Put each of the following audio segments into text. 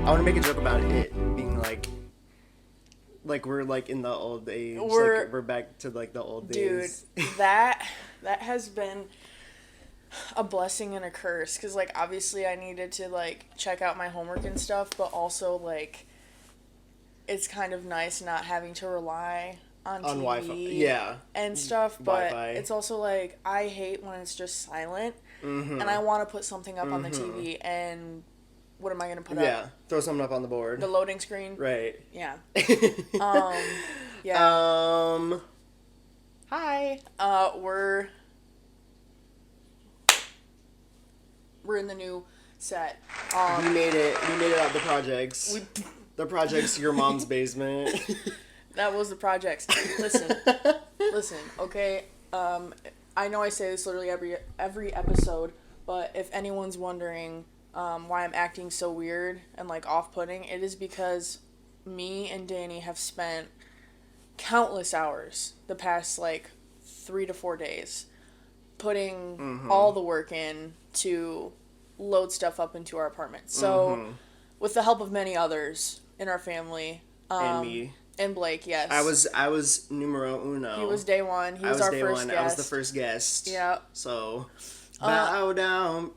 I want to make a joke about it being like we're like in the old age. We're back to like the old days. Dude, that has been a blessing and a curse, because like obviously I needed to like check out my homework and stuff, but also like it's kind of nice not having to rely on TV Wi-Fi, and stuff, but Wi-Fi. it's also like I hate when it's just silent, and I want to put something up on the TV, and what am I gonna put up? Yeah, throw something up on the board. The loading screen. Right. Yeah. Yeah. Hi. We're in the new set. We made it out the projects. The projects, your mom's basement. That was the projects. Listen, okay? I know I say this literally every episode, but if anyone's wondering why I'm acting so weird and like off-putting, it is because me and Danny have spent countless hours the past like 3 to 4 days putting all the work in to load stuff up into our apartment. So with the help of many others in our family, and me. And Blake, yes. I was numero uno. He was day one. He was our first guest. I was the first guest. Yeah. So, bow down.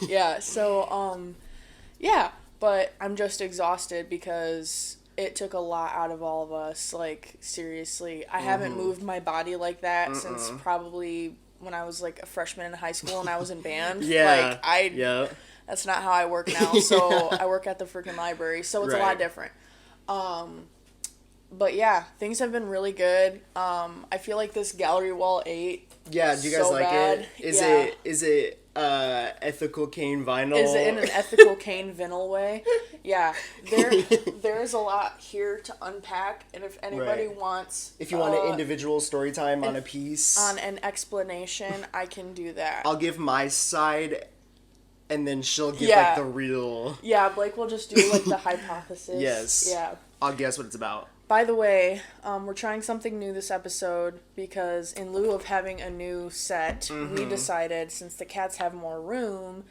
Yeah, so, yeah. But I'm just exhausted because it took a lot out of all of us. Like, seriously. I haven't moved my body like that since probably when I was, like, a freshman in high school and I was in band. Yeah. Like, that's not how I work now. So, I work at the freaking library. So, it's a lot different. But yeah, things have been really good. I feel like this Gallery Wall 8. Yeah, do you guys like bad. it? Is it Ethel Cain vinyl? Is it in an Ethel Cain vinyl way? Yeah. There's a lot here to unpack, and if anybody wants... If you want an individual story time on a piece... On an explanation, I can do that. I'll give my side, and then she'll give like the real... Yeah, Blake will just do like the hypothesis. Yes. Yeah. I'll guess what it's about. By the way, we're trying something new this episode because in lieu of having a new set, we decided since the cats have more room,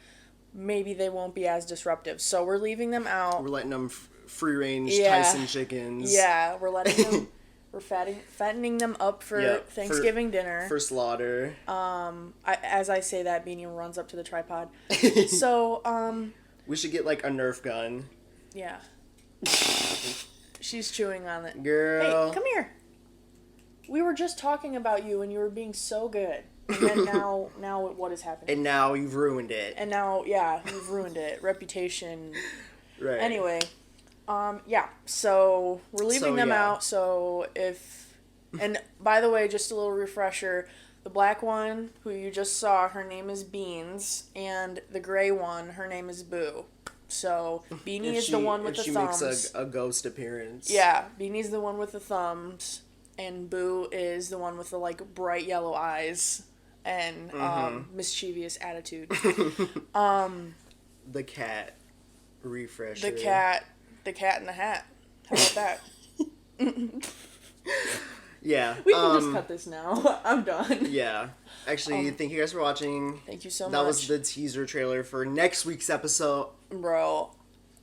maybe they won't be as disruptive. So we're leaving them out. We're letting them free range Tyson chickens. Yeah, we're letting them. We're fattening them up for Thanksgiving dinner. For slaughter. As I say that, Beanie runs up to the tripod. So we should get like a Nerf gun. Yeah. She's chewing on it. Girl. Hey, come here. We were just talking about you and you were being so good. And then now what is happening? And now you've ruined it. And now, yeah, you've ruined it. Reputation. Right. Anyway, yeah, so we're leaving them out, so and by the way, just a little refresher, the black one, who you just saw, her name is Beans, and the gray one, her name is Boo. So, Beanie is the one with the thumbs. If she makes a ghost appearance. Yeah, Beanie's the one with the thumbs, and Boo is the one with the, like, bright yellow eyes and mischievous attitude. The cat refresher. The cat in the hat. How about that? Yeah. We can just cut this now. I'm done. Yeah. Actually, thank you guys for watching. Thank you so much. That was the teaser trailer for next week's episode. Bro,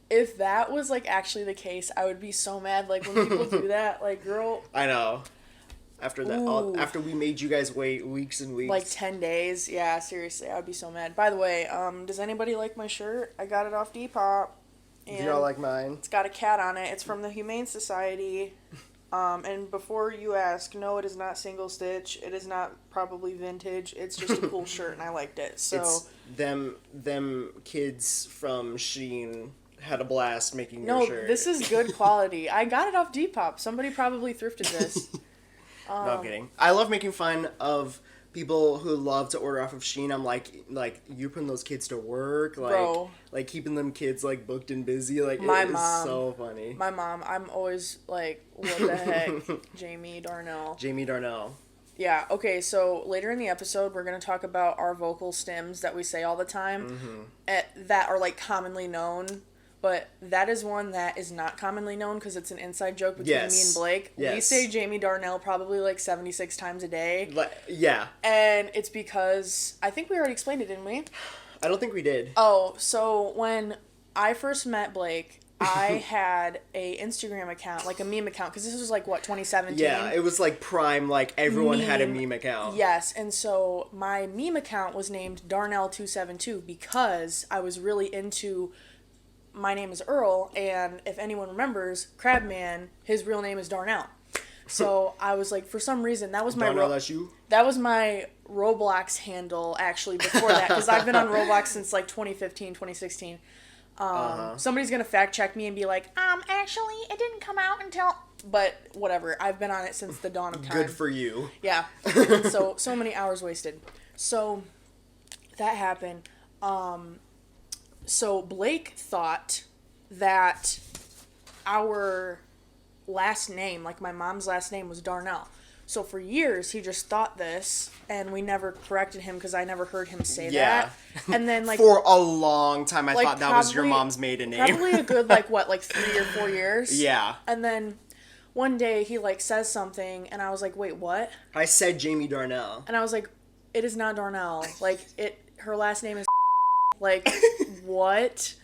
if that was, like, actually the case, I would be so mad. Like, when people do that, like, girl... I know. After that, after we made you guys wait weeks and weeks. Like, 10 days. Yeah, seriously, I would be so mad. By the way, does anybody like my shirt? I got it off Depop. Do y'all like mine? It's got a cat on it. It's from the Humane Society. And before you ask, no, it is not single stitch. It is not probably vintage. It's just a cool shirt, and I liked it. So it's them kids from Shein had a blast making your shirt. No, this is good quality. I got it off Depop. Somebody probably thrifted this. No, I'm kidding. I love making fun of people who love to order off of Shein. I'm like you putting those kids to work, like Bro. Like keeping them kids like booked and busy. Like My it mom, is so funny. My mom, I'm always like, what the heck, Jamie Darnell. Yeah. Okay. So later in the episode, we're gonna talk about our vocal stems that we say all the time, that are like commonly known. But that is one that is not commonly known because it's an inside joke between me and Blake. Yes. We say Jamie Darnell probably like 76 times a day. Yeah. And it's because, I think we already explained it, didn't we? I don't think we did. Oh, so when I first met Blake, I had a Instagram account, like a meme account, because this was like, what, 2017? Yeah, it was like prime, like everyone had a meme account. Yes, and so my meme account was named Darnell272 because I was really into My Name is Earl, and if anyone remembers, Crabman, his real name is Darnell. So I was like, for some reason, that was my Darnell, that's you? That was my Roblox handle, actually, before that, because I've been on Roblox since like 2015, 2016. Somebody's gonna fact check me and be like, actually, it didn't come out until, but whatever. I've been on it since the dawn of time. Good for you. Yeah. So many hours wasted. So that happened. So Blake thought that our last name, like my mom's last name, was Darnell. So for years, he just thought this, and we never corrected him because I never heard him say that. And then, like... For a long time, I thought that was your mom's maiden name. Probably a good, like, what, like 3 or 4 years? Yeah. And then one day, he, like, says something, and I was like, wait, what? I said Jamie Darnell. And I was like, it is not Darnell. Like, her last name is... Like, what?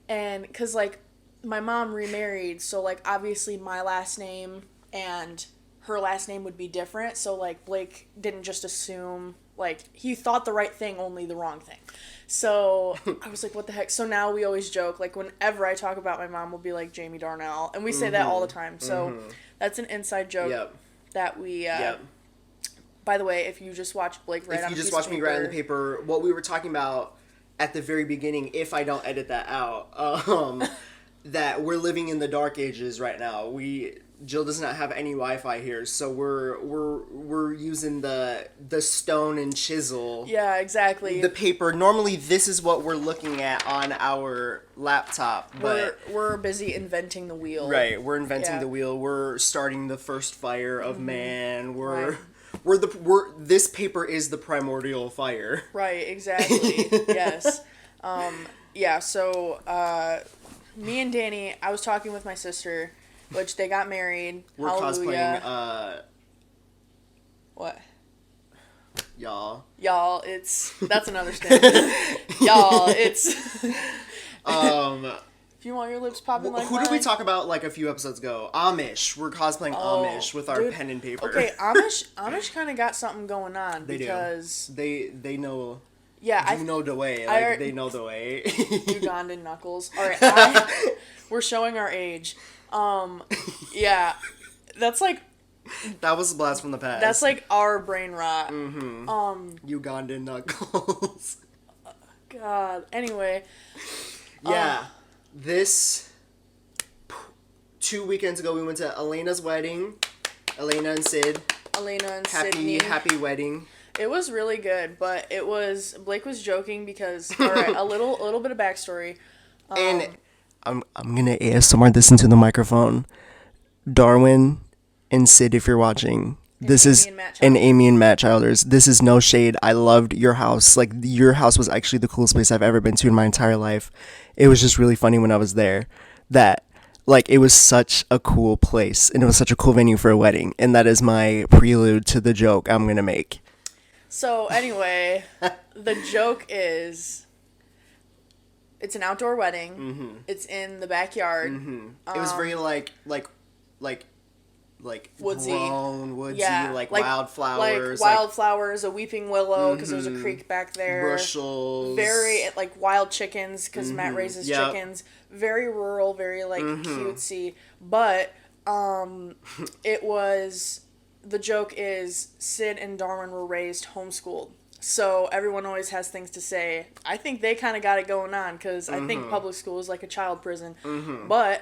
And, because, like, my mom remarried, so, like, obviously my last name and her last name would be different, so, like, Blake didn't just assume, like, he thought the right thing, only the wrong thing. So, I was like, what the heck? So now we always joke, like, whenever I talk about my mom, we'll be like, Jamie Darnell, and we say that all the time, so that's an inside joke that we, by the way, if you just watch Blake write on a piece of paper... If you just watch me write on the paper, what we were talking about at the very beginning, if I don't edit that out, that we're living in the dark ages right now. Jill does not have any Wi-Fi here, so we're using the stone and chisel. Yeah, exactly. The paper. Normally, this is what we're looking at on our laptop, but we're busy inventing the wheel. Right, we're inventing the wheel. We're starting the first fire of man. This paper is the primordial fire. Right, exactly. Yes. Yeah, so me and Danny, I was talking with my sister, which they got married. We're Hallelujah. cosplaying, what? Y'all, that's an understatement. Y'all, it's... If you want your lips popping like who mine. did we talk about like a few episodes ago? Amish. We're cosplaying Amish with our pen and paper. Okay, Amish kind of got something going on they because do. They know. Yeah, you know the way. Like they know the way. Ugandan knuckles. All right, we're showing our age. Yeah, that's like. That was a blast from the past. That's like our brain rot. Mm-hmm. Ugandan knuckles. God. Anyway. Yeah. This 2 weekends ago we went to Elena's wedding. Elena and Sid. Sydney. Happy wedding. It was really good, but Blake was joking because all right, a little bit of backstory. And I'm gonna ASMR this into the microphone. Darwin and Sid, if you're watching, Amy and Matt Childers. This is no shade. I loved your house. Like, your house was actually the coolest place I've ever been to in my entire life. It was just really funny when I was there that, like, it was such a cool place and it was such a cool venue for a wedding. And that is my prelude to the joke I'm going to make. So, anyway, the joke is, it's an outdoor wedding. Mm-hmm. It's in the backyard. Mm-hmm. It was very, like woodsy, grown, woodsy, like wildflowers. Like wildflowers, a weeping willow, because there's a creek back there. Bushels. Very, like, wild chickens, because Matt raises chickens. Very rural, very, like, cutesy. But, it was, the joke is, Sid and Darwin were raised homeschooled. So everyone always has things to say. I think they kind of got it going on, because I think public school is like a child prison. Mm-hmm. But,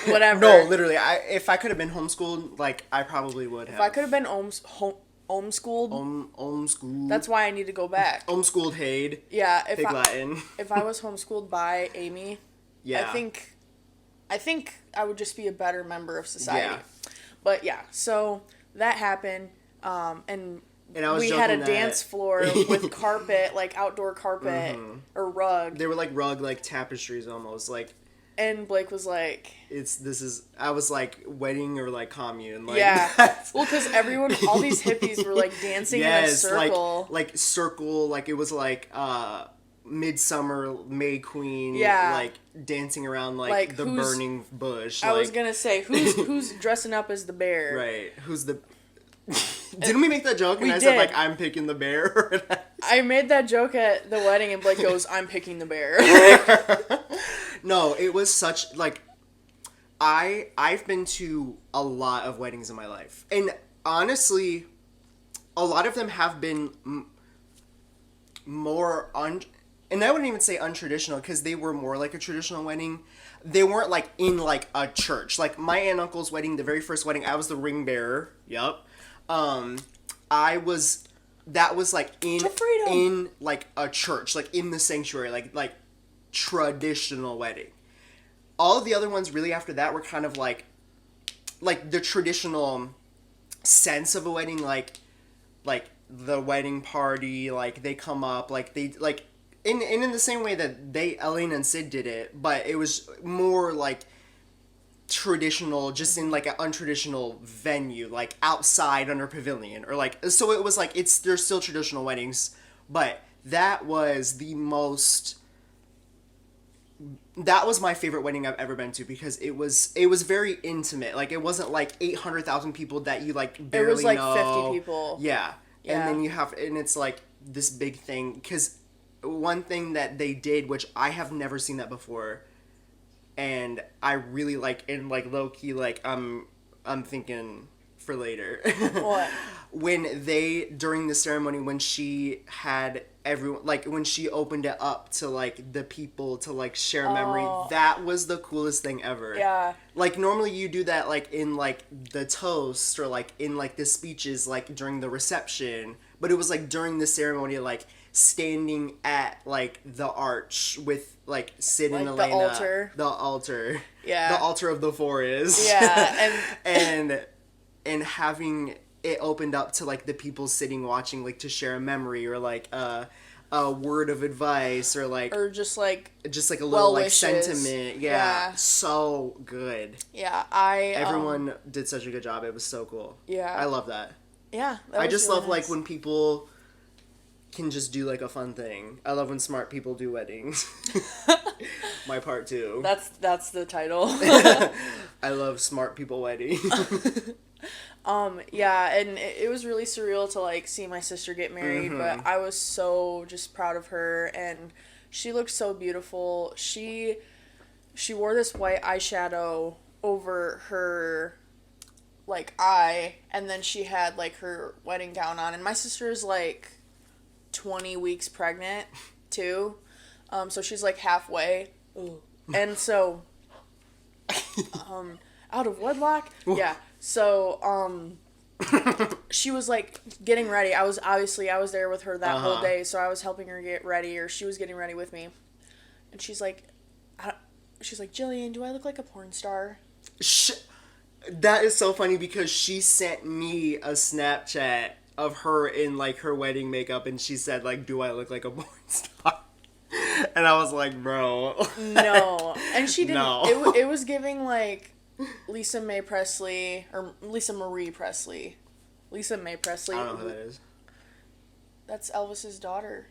whatever. No, literally. If I could have been homeschooled, like, I probably would have. If I could have been homeschooled. Homeschooled. That's why I need to go back. Homeschooled Hade. Yeah. Latin. If I was homeschooled by Amy, I think I would just be a better member of society. Yeah. But yeah, so that happened, and we had a dance floor with carpet, like outdoor carpet or rug. They were like rug, like tapestries almost, like. And Blake was like... I was like, wedding or like commune. Like, yeah. Well, because all these hippies were like dancing in a circle. Like circle, like it was like, Midsummer May Queen, Yeah. like dancing around like, Like, the burning bush. I like, was gonna say, who's dressing up as the bear? right. Who's the? Didn't we make that joke? And We I said did. like I'm picking the bear. I made that joke at the wedding, and Blake goes, "I'm picking the bear." No, it was such like I've been to a lot of weddings in my life, and honestly, a lot of them have been more and I wouldn't even say untraditional because they were more like a traditional wedding. They weren't like in like a church. Like my aunt and uncle's wedding, the very first wedding, I was the ring bearer. Yep. I was. That was like in like a church, like in the sanctuary, like traditional wedding. All of the other ones really after that were kind of like the traditional sense of a wedding, like the wedding party, like they come up, like they like in the same way that Elena and Sid did it, but it was more like traditional, just in like an untraditional venue, like outside under pavilion, or like, so it was like there's still traditional weddings, but that was my favorite wedding I've ever been to because it was very intimate. Like it wasn't like 800,000 people that you like barely know. It was like 50 people. Yeah. And then and it's like this big thing, because one thing that they did, which I have never seen that before, and I really like, and like low key, like I'm thinking for later. What? When during the ceremony, when she had everyone, like when she opened it up to like the people to like share a memory, that was the coolest thing ever. Yeah. Like normally you do that like in like the toast or like in like the speeches like during the reception, but it was like during the ceremony, like standing at like the arch with like Sid and Elena. The altar. Yeah. The altar of the forest. Yeah. And having it opened up to like the people sitting watching, like to share a memory or like a word of advice or just like a little like sentiment. Yeah. So good. Yeah. Everyone did such a good job. It was so cool. Yeah. I love that. Yeah. I just love like when people can just do like a fun thing. I love when smart people do weddings. My part too. That's the title. I love smart people weddings. Yeah, and it was really surreal to like see my sister get married, but I was so just proud of her, and she looked so beautiful. She wore this white eyeshadow over her like eye, and then she had like her wedding gown on, and my sister's like 20 weeks pregnant too. So she's like halfway. Ooh. And so out of wedlock? Yeah. So she was like getting ready. I was there with her that whole day, so I was helping her get ready, or she was getting ready with me. And she's like, Jillian, do I look like a porn star? That is so funny because she sent me a Snapchat of her in like her wedding makeup, and she said like, do I look like a porn star? And I was like, bro. No. And she didn't. No. It was giving like Lisa Mae Presley, or Lisa Marie Presley. Lisa Mae Presley. I don't know who that is. That's Elvis's daughter.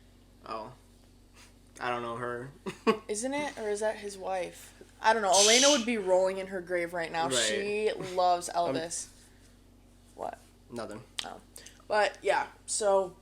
Oh. I don't know her. Isn't it? Or is that his wife? I don't know. Elena would be rolling in her grave right now. Right. She loves Elvis. What? Nothing. Oh. But yeah, so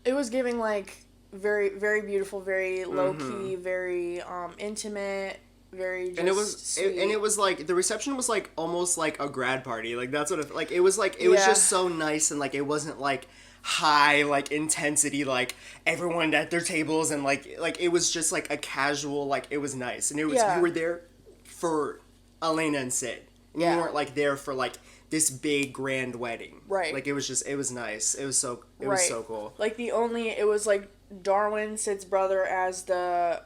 it was giving like very, very beautiful, very low key, very intimate, very just and it was like the reception was like almost like a grad party. Like that's what it was like it was just so nice, and like it wasn't like high like intensity, like everyone at their tables, and like it was just like a casual, like it was nice, and it was you were there for Elena and Sid. And you weren't like there for like this big grand wedding. Right. Like it was nice. It was so cool. Like it was like Darwin, Sid's brother, as the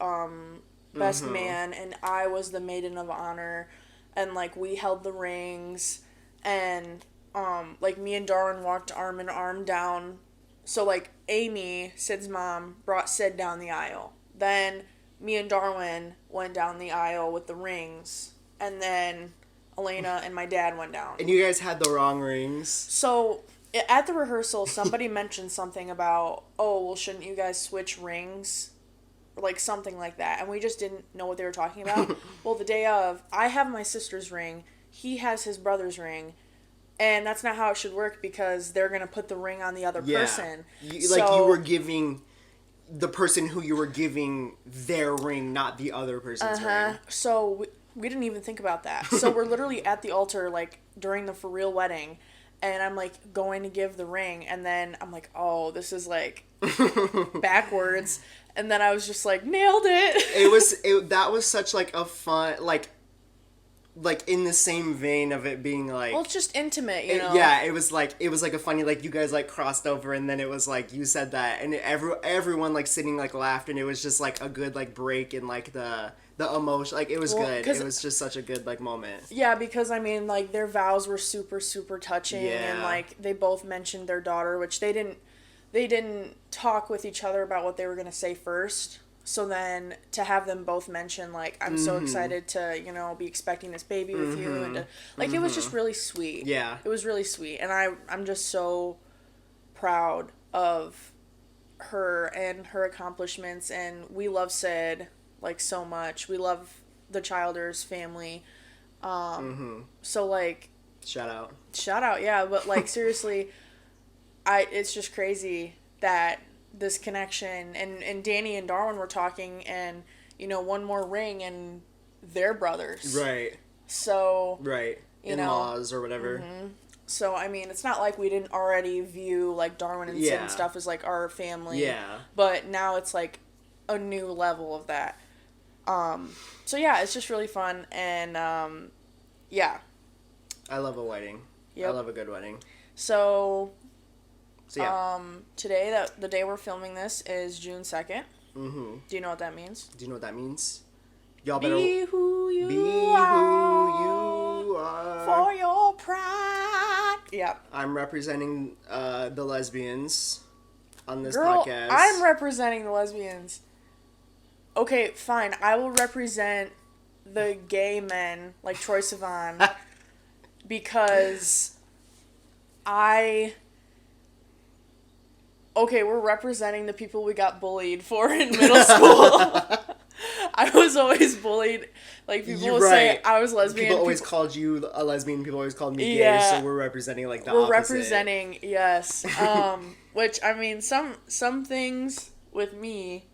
best man, and I was the maiden of honor, and like we held the rings, and like me and Darwin walked arm in arm down. So like Amy, Sid's mom, brought Sid down the aisle. Then me and Darwin went down the aisle with the rings, and then Elena and my dad went down. And you guys had the wrong rings. So At the rehearsal, somebody mentioned something about, oh, well, shouldn't you guys switch rings? Or like something like that. And we just didn't know what they were talking about. Well, the day of, I have my sister's ring. He has his brother's ring. And that's not how it should work because they're going to put the ring on the other person. Like you were giving the person who you were giving their ring, not the other person's ring. So we didn't even think about that. So we're literally at the altar, like, during the for real wedding. And I'm, like, going to give the ring. And then I'm like, oh, this is, like, backwards. And then I was just like, nailed it. That was such, like, a fun, like in the same vein of it being like, well, it's just intimate, you know. Yeah, it was like a funny, like, you guys like crossed over and then it was like you said that and everyone like sitting like laughed and it was just like a good like break in like the emotion, like it was good. It was just such a good like moment. Yeah, because I mean like their vows were super super touching and like they both mentioned their daughter, which they didn't talk with each other about what they were going to say first. So then to have them both mention, like, I'm so excited to, you know, be expecting this baby with you. And to, like, it was just really sweet. Yeah. It was really sweet. And I'm just so proud of her and her accomplishments. And we love Sid, like, so much. We love the Childers family. So, like... Shout out. Yeah. But, like, seriously, it's just crazy that... this connection and Danny and Darwin were talking and you know one more ring and they're brothers, right? So in-laws or whatever. So I mean it's not like we didn't already view like Darwin and Sid and stuff as like our family, but now it's like a new level of that. So yeah, it's just really fun and I love a wedding. I love a good wedding. So today, the day we're filming this is June 2nd. Do you know what that means? Y'all better be who you are for your pride. Yep. I'm representing the lesbians on this Girl, podcast. I'm representing the lesbians. Okay, fine. I will represent the gay men like Troye Sivan because okay, we're representing the people we got bullied for in middle school. I was always bullied. Like, people will say I was lesbian. People always called you a lesbian. People always called me gay, so we're representing, like, the opposite. We're representing, yes. Which, I mean, some things with me,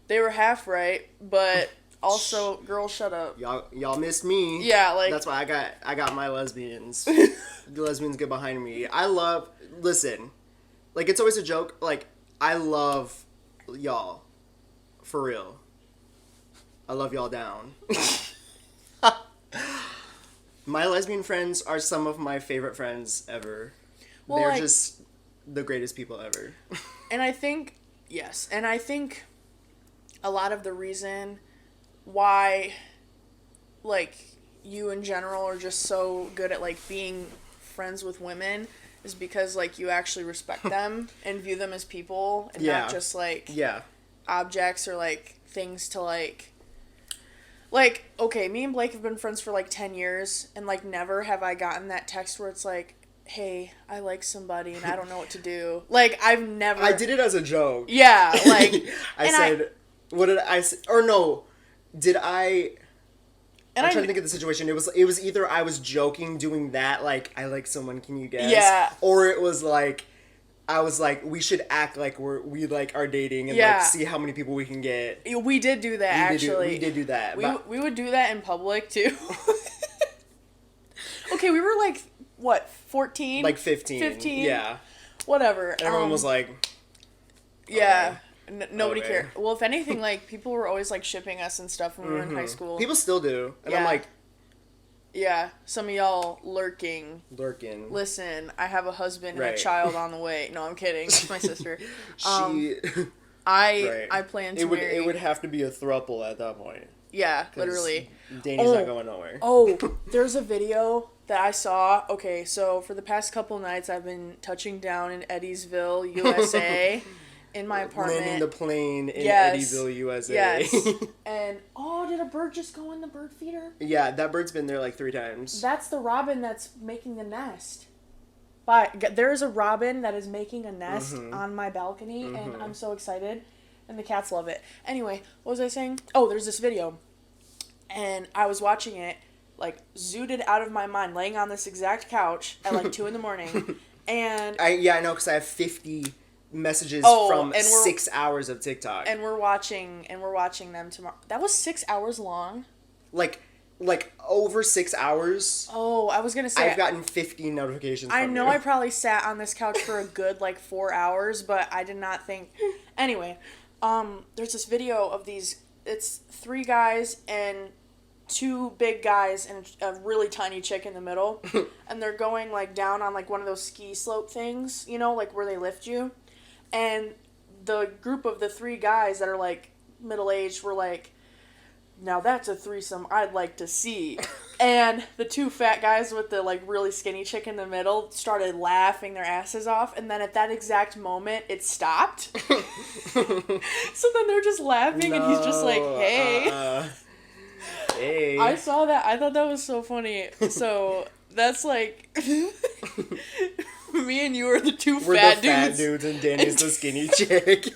they were half right, but also, girl, shut up. Y'all missed me. Yeah, like... That's why I got my lesbians. The lesbians get behind me. Listen... Like, it's always a joke. Like, I love y'all. For real. I love y'all down. My lesbian friends are some of my favorite friends ever. Well, they're just the greatest people ever. And I think, yes, and I think a lot of the reason why, like, you in general are just so good at, like, being friends with women... is because, like, you actually respect them and view them as people and not just, like, objects or, like, things to, like, okay, me and Blake have been friends for, like, 10 years, and, like, never have I gotten that text where it's, like, hey, I like somebody and I don't know what to do. Like, I've never... I did it as a joke. Yeah, like... what did I say? Or no, did I... I'm trying to think of the situation. It was either I was joking doing that, like, I like someone, can you guess? Yeah. Or it was like, I was like, we should act like we like are dating and like see how many people we can get. We did do that, actually. We did do that. We would do that in public, too. Okay, we were like, what, 14? Like 15. 15? Yeah. Whatever. And everyone was like... Yeah. Okay. Nobody cared. Well, if anything, like, people were always, like, shipping us and stuff when we were in high school. People still do. And I'm like... Yeah. Some of y'all lurking. Listen, I have a husband and a child on the way. No, I'm kidding. That's my sister. I plan to marry... It would have to be a throuple at that point. Yeah, literally. Danny's not going nowhere. Oh, there's a video that I saw. Okay, so for the past couple nights, I've been touching down in Eddiesville, USA... in my apartment. Landing the plane in Eddyville, USA. Yes. And, did a bird just go in the bird feeder? Yeah, that bird's been there like 3 times. That's the robin that's making the nest. But there is a robin that is making a nest on my balcony, and I'm so excited. And the cats love it. Anyway, what was I saying? Oh, there's this video. And I was watching it, like, zooted out of my mind, laying on this exact couch at, like, 2 in the morning. And... I know, because I have 50 messages from 6 hours of TikTok. And we're watching them tomorrow. That was 6 hours long? Like over 6 hours. Oh, I was gonna say I've gotten 50 notifications from I know you. I probably sat on this couch for a good, like, 4 hours, but I did not think... Anyway, there's this video of these... It's 3 guys and 2 big guys and a really tiny chick in the middle. And they're going, like, down on, like, one of those ski slope things, you know, like, where they lift you. And the group of the 3 guys that are, like, middle-aged were like, now that's a threesome I'd like to see. And the 2 fat guys with the, like, really skinny chick in the middle started laughing their asses off. And then at that exact moment, it stopped. So then they're just laughing, and he's just like, hey. Hey. I saw that. I thought that was so funny. So that's like... Me and you are the 2 We're fat the dudes. fat dudes, and Danny's the skinny chick.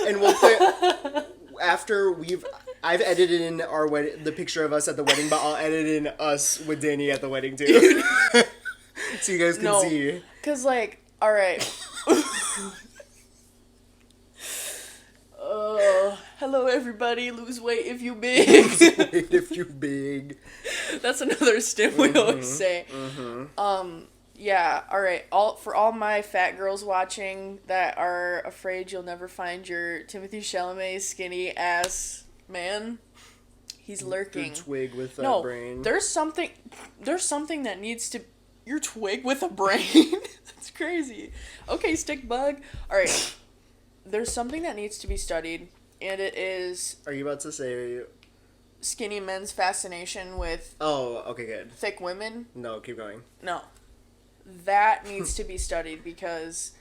And we'll put, after I've edited in the picture of us at the wedding, but I'll edit in us with Danny at the wedding too. So you guys can see. Cause, like, alright. Hello everybody, lose weight if you big. Lose weight if you big. That's another stim we always say. Yeah, alright. For all my fat girls watching that are afraid you'll never find your Timothée Chalamet skinny ass man, he's lurking. Your twig with a brain. There's something that needs to... Your twig with a brain? That's crazy. Okay, stick bug. Alright. There's something that needs to be studied, and it is... Are you about to say... Skinny men's fascination with... Oh, okay, good. Thick women? No, keep going. No. That needs to be studied, because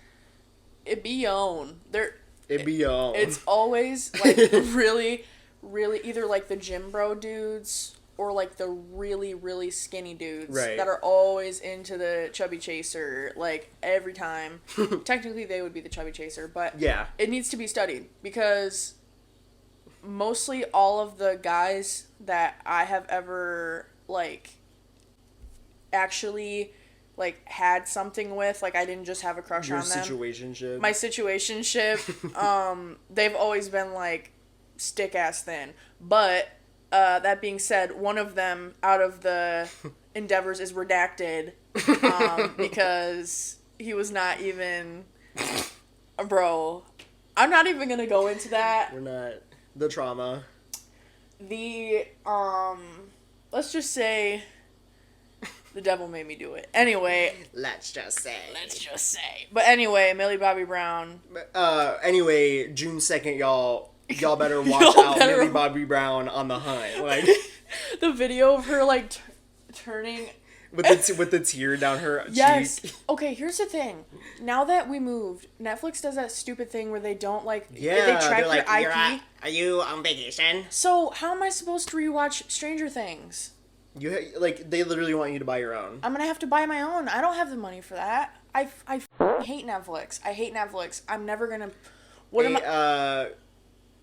it be own. It be own. It's always, like, really, really either, like, the gym bro dudes or, like, the really, really skinny dudes that are always into the chubby chaser, like, every time. Technically, they would be the chubby chaser, but yeah, it needs to be studied, because mostly all of the guys that I have ever, like, actually, like, had something with, like, I didn't just have a crush on them. Situationship. My situationship, they've always been, like, stick-ass thin. But, that being said, one of them out of the endeavors is redacted, because he was not even... Bro, I'm not even gonna go into that. We're not. The trauma. Let's just say... The devil made me do it. Anyway. Let's just say. But anyway, Millie Bobby Brown. Anyway, June 2nd, y'all better watch out Millie Bobby Brown on the hunt. Like, the video of her, like, turning... With the tear down her cheek. Okay, here's the thing. Now that we moved, Netflix does that stupid thing where they don't, like... Yeah, they track like, your IP. Are you on vacation? So, how am I supposed to rewatch Stranger Things? They literally want you to buy your own. I'm gonna have to buy my own. I don't have the money for that. I hate Netflix. I hate Netflix. I'm never gonna...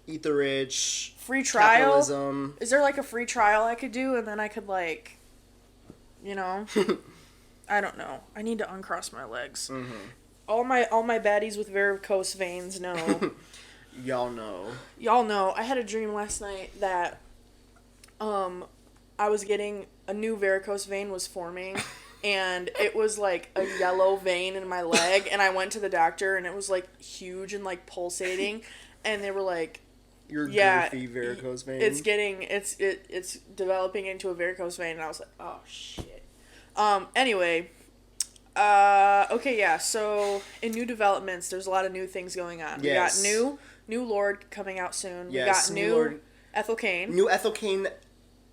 Eat the rich. Free trial? Capitalism. Is there, like, a free trial I could do, and then I could, like... You know? I don't know. I need to uncross my legs. Mm-hmm. All my baddies with varicose veins know. Y'all know. I had a dream last night that... I was getting a new varicose vein was forming, and it was like a yellow vein in my leg, and I went to the doctor, and it was like huge and like pulsating, and they were like, your goofy varicose vein. It's developing into a varicose vein, and I was like, oh shit. Anyway, okay, yeah. So in new developments, there's a lot of new things going on. Yes. We got new Lord coming out soon. Yes, we got new Ethel Cain. New Ethel Cain.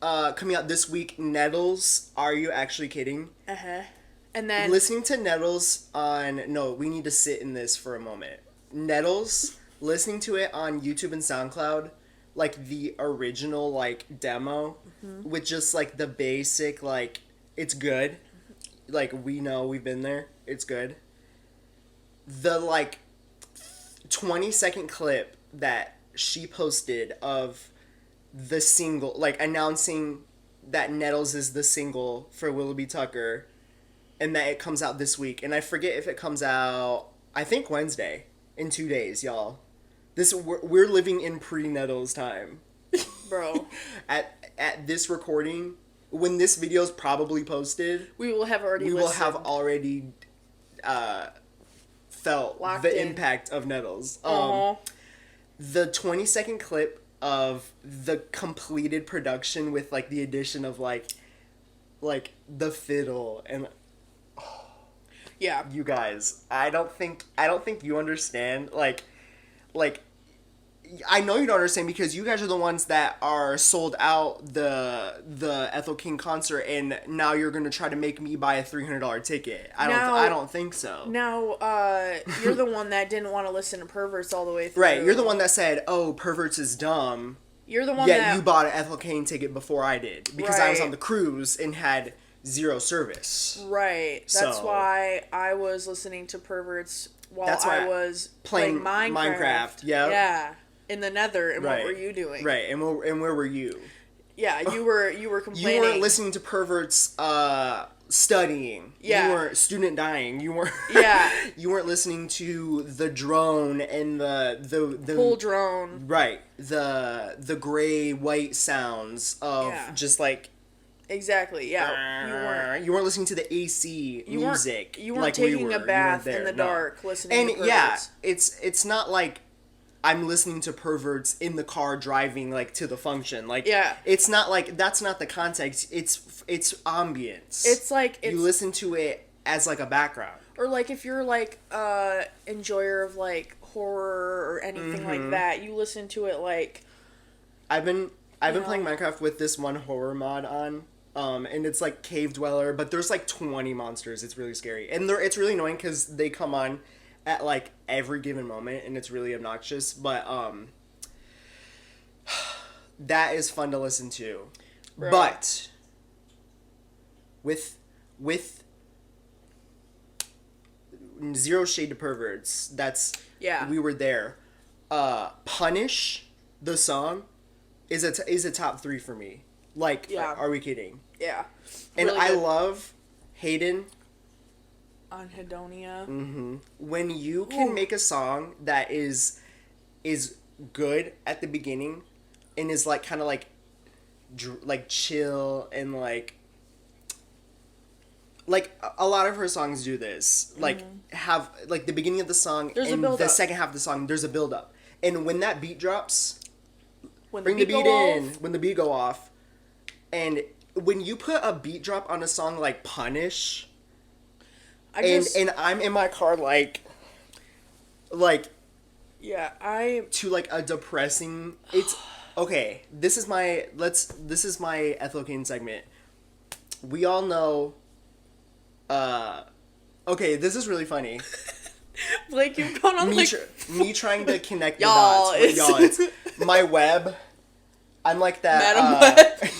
Coming out this week, Nettles. Are you actually kidding? And then listening to Nettles we need to sit in this for a moment. Nettles, listening to it on YouTube and SoundCloud like the original like demo with just like the basic like it's good. Like we know we've been there. It's good. The like 20-second clip that she posted of the single, like announcing that Nettles is the single for Willoughby Tucker and that it comes out this week. And I forget if it comes out, I think Wednesday, in 2 days, y'all. We're living in pre-Nettles time. Bro. At this recording, when this video is probably posted, we will have already felt locked the in. Impact of Nettles. The 20-second clip of the completed production with like the addition of like the fiddle and yeah, you guys, I don't think you understand like I know you don't understand because you guys are the ones that are sold out the Ethel Cain concert, and now you're gonna try to make me buy a $300 ticket. I don't think so. Now, you're the one that didn't want to listen to Perverts all the way through. Right, you're the one that said, "Oh, Perverts is dumb." You're the one that you bought an Ethel Cain ticket before I did because I was on the cruise and had zero service. Right. That's why I was listening to Perverts while I was playing Minecraft. Yeah. Yeah. In the Nether, and what were you doing? Right, and where were you? Yeah, you were complaining. You weren't listening to Perverts studying. Yeah. You weren't student dying. You weren't. Yeah. You weren't listening to the drone and the full drone. Right. The gray white sounds of just like. Exactly. Yeah. You weren't listening to the AC music. You weren't taking a bath in the dark listening to Perverts. And it's not like I'm listening to Perverts in the car driving like to the function. Like it's not like that's not the context. It's ambience. It's like you listen to it as like a background. Or like if you're like enjoyer of like horror or anything like that, you listen to it like I've been playing Minecraft with this one horror mod on. And it's like Cave Dweller, but there's like 20 monsters. It's really scary. And it's really annoying because they come on at like every given moment and it's really obnoxious. But that is fun to listen to. Right. But with zero shade to Perverts, we were there. Punish, the song, is a top 3 for me. Like, are we kidding? Yeah. And really I love Hayden. On Hedonia. Mm-hmm. When you can make a song that is good at the beginning and is like kind of like chill and like a lot of her songs do this. Like have like the beginning of the song and the second half of the song there's a build up. And when that beat drops, bring the beat in. When the beat go off. And when you put a beat drop on a song like Punish, and I'm in my car to like a depressing. It's okay. This is my Ethel Cain segment. We all know. Okay, this is really funny. Blake, you've gone on me trying to connect the dots. It's my web. I'm like that. Madam Web.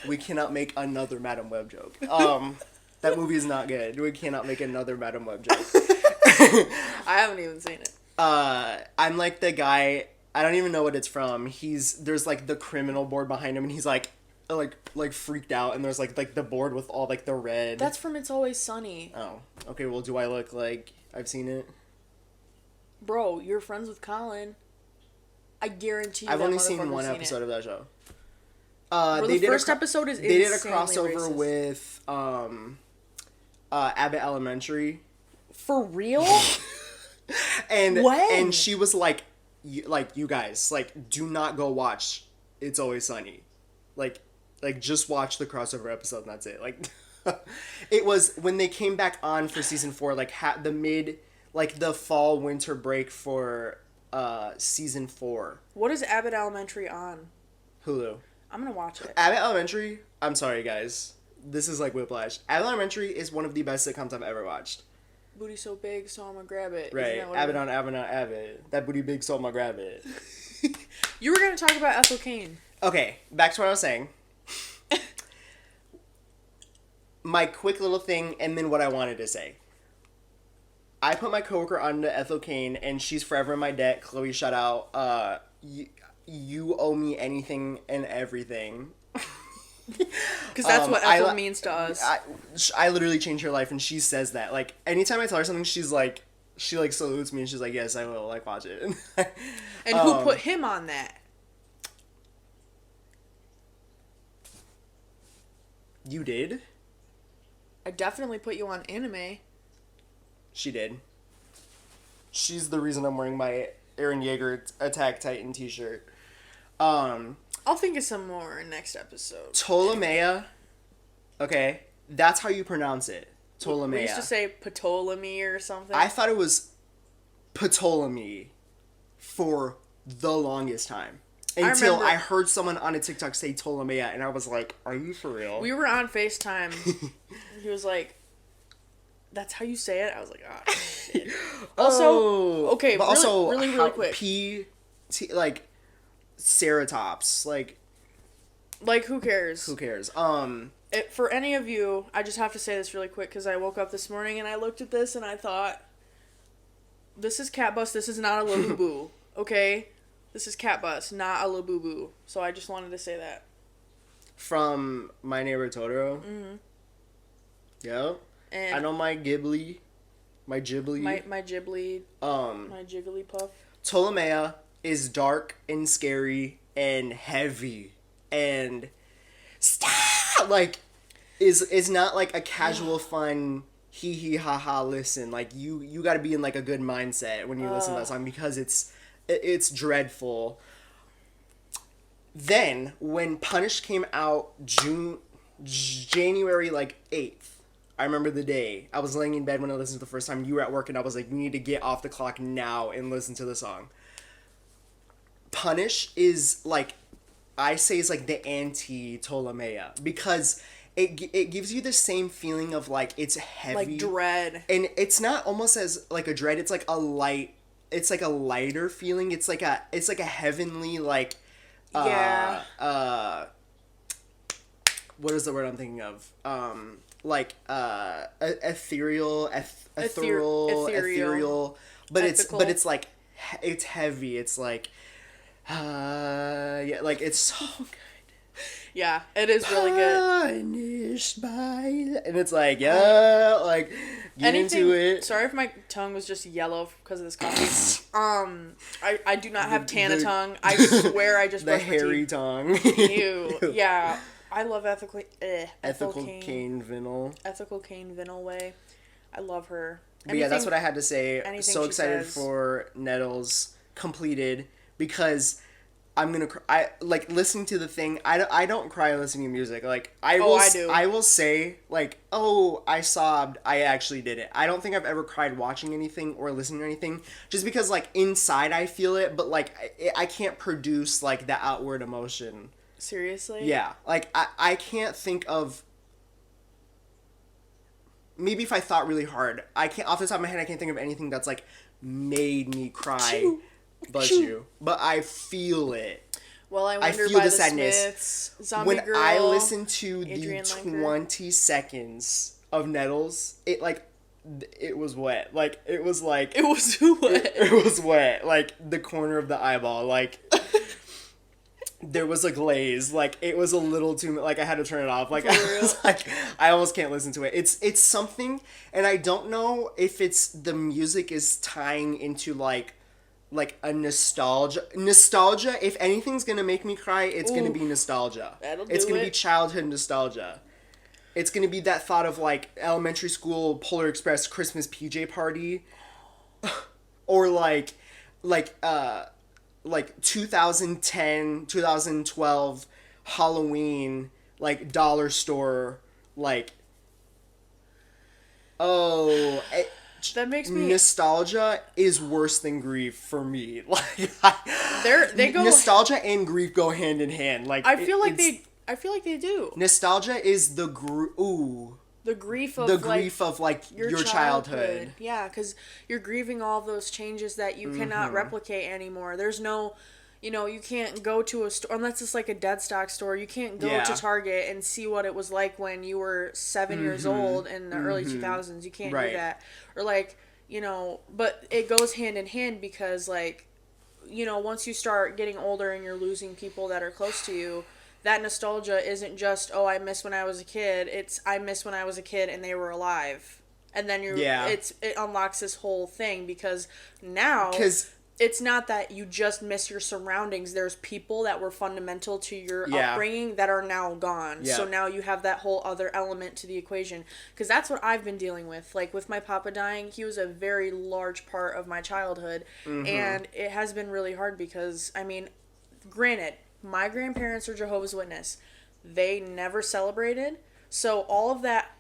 We cannot make another Madam Web joke. That movie is not good. We cannot make another Madam Web joke. I haven't even seen it. I'm like the guy. I don't even know what it's from. There's like the criminal board behind him, and he's like freaked out, and there's like the board with all like the red. That's from It's Always Sunny. Oh, okay. Well, do I look like I've seen it? Bro, you're friends with Colin. I guarantee you. I've only seen one episode of that show. The first episode is they did a crossover racist. With Abbott Elementary. For real? And she was like you guys, like, do not go watch It's Always Sunny. Like just watch the crossover episode and that's it. Like it was when they came back on for season 4, like the fall winter break for season 4. What is Abbott Elementary on? Hulu. I'm gonna watch it. Abbott Elementary, I'm sorry guys, this is like whiplash. Abbott Elementary is one of the best sitcoms I've ever watched. booty so big, so I'm gonna grab it. Right. Abaddon, Abaddon, Abbott. That booty big, so I'ma grab it. You were gonna talk about Ethel Cain. Okay, back to what I was saying. My quick little thing, and then what I wanted to say. I put my coworker onto Ethel Cain, and she's forever in my debt. Chloe, shout out. You owe me anything and everything. Because that's what Ethel means to us. I literally changed her life, and she says that. Like, anytime I tell her something, she's like, she like salutes me, and she's like, yes, I will, like, watch it. And who put him on that? You did? I definitely put you on anime. She did. She's the reason I'm wearing my Eren Yeager Attack Titan t-shirt. I'll think of some more next episode. Ptolemy. Okay, that's how you pronounce it. Ptolemy. We used to say Ptolemy or something. I thought it was Ptolemy for the longest time. Until I heard someone on a TikTok say Ptolemy, and I was like, are you for real? We were on FaceTime. He was like, that's how you say it? I was like, oh, shit. Also, okay, but really quick. Like, Ceratops, like, who cares? Who cares? For any of you, I just have to say this really quick, because I woke up this morning and I looked at this and I thought, this is Cat Bus, this is not a Labubu, okay? This is Cat Bus, not a Labubu. So I just wanted to say that. From My Neighbor Totoro? Mm-hmm. Yep. And I know my Ghibli. My Ghibli. My Ghibli. My Jigglypuff. Ptolemy is dark and scary and heavy and like is not like a casual fun hee hee ha ha listen. Like you got to be in like a good mindset when you listen to that song, because it's dreadful. Then when Punish came out January like 8th, I remember the day. I was laying in bed when I listened to it the first time. You were at work, and I was like, you need to get off the clock now and listen to the song. Punish is like, I say is like the anti-Ptolemy, because it gives you the same feeling of like, it's heavy. Like dread. And it's not almost as like a dread, it's like a lighter feeling. It's like a heavenly, like, what is the word I'm thinking of? Ethereal, but ethical. it's like, it's heavy. It's like, yeah, like, it's so good. Yeah, it is really good. Punished by, and it's like, yeah, like, get into it. Sorry if my tongue was just yellow because of this coffee. I do not have Tana tongue. I swear I just brushed my teeth. The hairy tongue. Ew. Yeah, I love Ethel Cain Vinyl. Ethel Cain Vinyl way. I love her. But yeah, that's what I had to say. So excited for Nettles completed, because I'm gonna cry. I like listening to the thing. I don't cry listening to music. Like I do. I will say like, oh, I sobbed. I actually did it. I don't think I've ever cried watching anything or listening to anything, just because like inside I feel it, but like I can't produce like the outward emotion. Seriously? Yeah. Like I can't think of. Maybe if I thought really hard, I can't. Off the top of my head, I can't think of anything that's like made me cry. Bless you. But I feel it. Well, I Wonder feel by the the sadness. Smiths, Zombie when Girl, I listen to Adrian the Lenker. 20 seconds of Nettles, it like, it was wet. Like, it was like... It was wet. It was wet. Like, the corner of the eyeball. Like, there was a glaze. Like, it was a little too... Like, I had to turn it off. Like, I was like, I almost can't listen to it. It's something, and I don't know if it's the music is tying into, like a nostalgia. If anything's gonna make me cry, it's gonna be nostalgia. It's gonna be childhood nostalgia. It's gonna be that thought of like elementary school Polar Express Christmas PJ party, or like 2010, 2012 Halloween, like dollar store, like, oh. That makes me... Nostalgia is worse than grief for me. Like, they go... Nostalgia and grief go hand in hand. Like, I feel like they do. Nostalgia is the ooh. the grief of your childhood. Yeah, because you're grieving all those changes that you cannot replicate anymore. There's no, you can't go to a store unless it's like a dead stock store. You can't go to Target and see what it was like when you were 7 years old in the early 2000s. You can't do that. Or like, but it goes hand in hand because like, once you start getting older and you're losing people that are close to you, that nostalgia isn't just, oh, I miss when I was a kid. It's, I miss when I was a kid and they were alive. And then it unlocks this whole thing because now it's not that you just miss your surroundings. There's people that were fundamental to your upbringing that are now gone. Yeah. So now you have that whole other element to the equation. Because that's what I've been dealing with. Like with my papa dying, he was a very large part of my childhood. And it has been really hard because, I mean, granted, my grandparents are Jehovah's Witness. They never celebrated. So all of that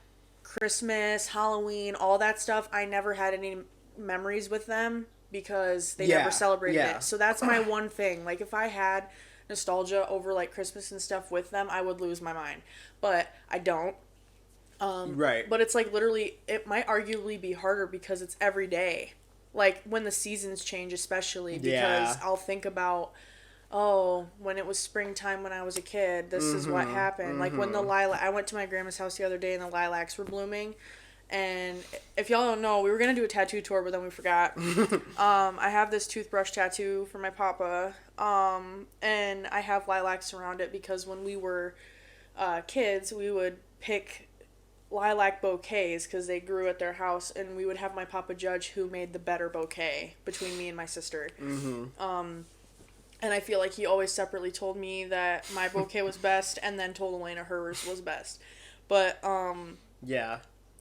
Christmas, Halloween, all that stuff, I never had any memories with them because they never celebrated it. So that's my one thing. Like if I had nostalgia over like Christmas and stuff with them, I would lose my mind. But I don't. But it's like literally, it might arguably be harder because it's every day. Like when the seasons change especially because I'll think about, oh, when it was springtime when I was a kid, this is what happened. Like when I went to my grandma's house the other day and the lilacs were blooming. And if y'all don't know, we were going to do a tattoo tour, but then we forgot. I have this toothbrush tattoo for my papa. And I have lilacs around it because when we were kids, we would pick lilac bouquets because they grew at their house. And we would have my papa judge who made the better bouquet between me and my sister. And I feel like he always separately told me that my bouquet was best and then told Elena hers was best. But,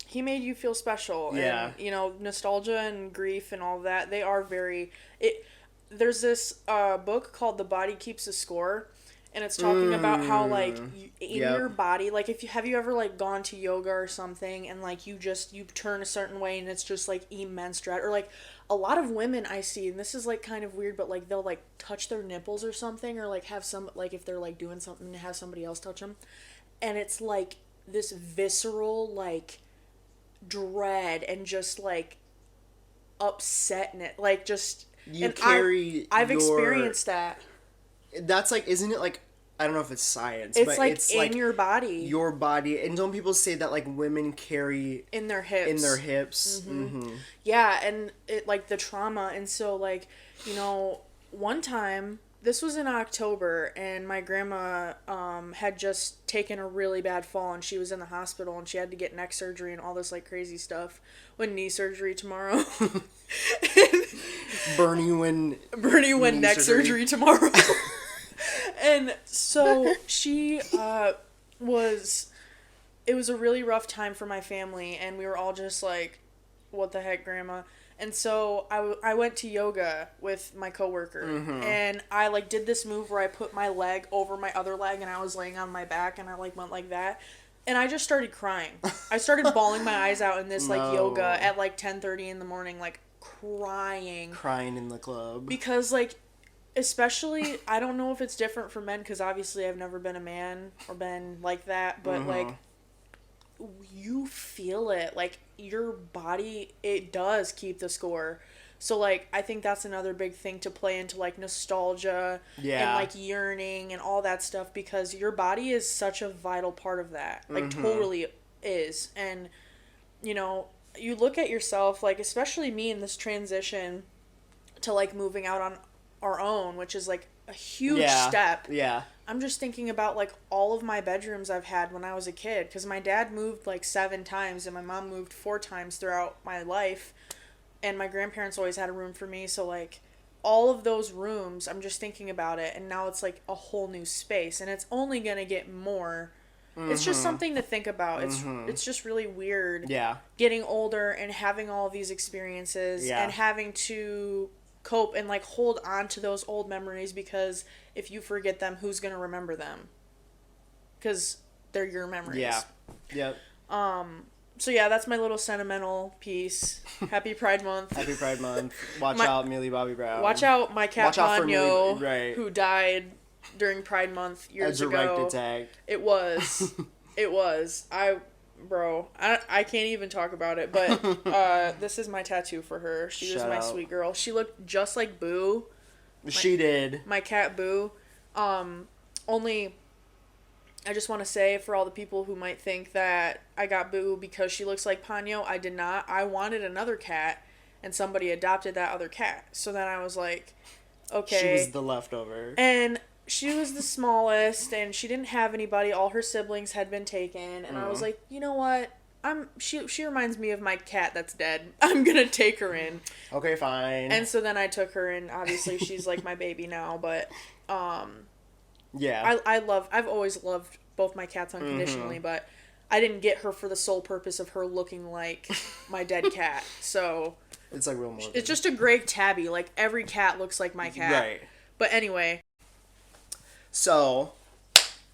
he made you feel special. Yeah. And, nostalgia and grief and all that, they are very... There's this book called The Body Keeps a Score, and it's talking about how, like, in your body, like, have you ever, like, gone to yoga or something, and, like, you turn a certain way, and it's just, like, immense dread, or, like, a lot of women I see, and this is, like, kind of weird, but, like, they'll, like, touch their nipples or something, or, like, have like, if they're, like, doing something, have somebody else touch them, and it's, like, this visceral, like, dread, and just, like, upset, like, just... I've experienced that. That's like, isn't it like, I don't know if it's science, it's but like it's in like your body. Your body. And don't people say that like women carry in their hips? Yeah, and it like the trauma. And so like, one time, this was in October, and my grandma had just taken a really bad fall, and she was in the hospital, and she had to get neck surgery and all this like crazy stuff. When knee surgery tomorrow. Bernie when neck surgery tomorrow. And so she it was a really rough time for my family, and we were all just like, what the heck, Grandma? And so I went to yoga with my coworker, and I like did this move where I put my leg over my other leg, and I was laying on my back, and I like went like that. And I just started crying. I started bawling my eyes out in this, like, yoga at, like, 10:30 in the morning, like, crying. Crying in the club. Because, like, especially, I don't know if it's different for men, because obviously I've never been a man or been like that, but, like, you feel it. Like, your body, it does keep the score. So, like, I think that's another big thing to play into, like, nostalgia and, like, yearning and all that stuff, because your body is such a vital part of that. Like, totally is. And, you look at yourself, like, especially me in this transition to, like, moving out on our own, which is, like, a huge step. Yeah. I'm just thinking about, like, all of my bedrooms I've had when I was a kid, because my dad moved, like, 7 times, and my mom moved 4 times throughout my life. And my grandparents always had a room for me, so, like, all of those rooms, I'm just thinking about it, and now it's, like, a whole new space, and it's only gonna get more. It's just something to think about. It's just really weird getting older and having all these experiences and having to cope and, like, hold on to those old memories, because if you forget them, who's gonna remember them? Because they're your memories. Yeah. Yep. So yeah, that's my little sentimental piece. Happy Pride Month. Happy Pride Month. Watch out, Millie Bobby Brown. Watch out, my cat Ponyo, who died during Pride Month years ago. A direct attack. It was. It was. I Bro, I can't even talk about it, but this is my tattoo for her. She was my sweet girl. She looked just like Boo. She did. My cat Boo. Only I just want to say for all the people who might think that I got Boo because she looks like Ponyo, I did not. I wanted another cat and somebody adopted that other cat. So then I was like, okay. She was the leftover. And she was the smallest and she didn't have anybody. All her siblings had been taken and I was like, you know what? She reminds me of my cat that's dead. I'm going to take her in. Okay, fine. And so then I took her in. Obviously she's like my baby now, but yeah. I've always loved both my cats unconditionally, but I didn't get her for the sole purpose of her looking like my dead cat. So it's like real morbid. It's just a gray tabby. Like every cat looks like my cat. Right. But anyway. So,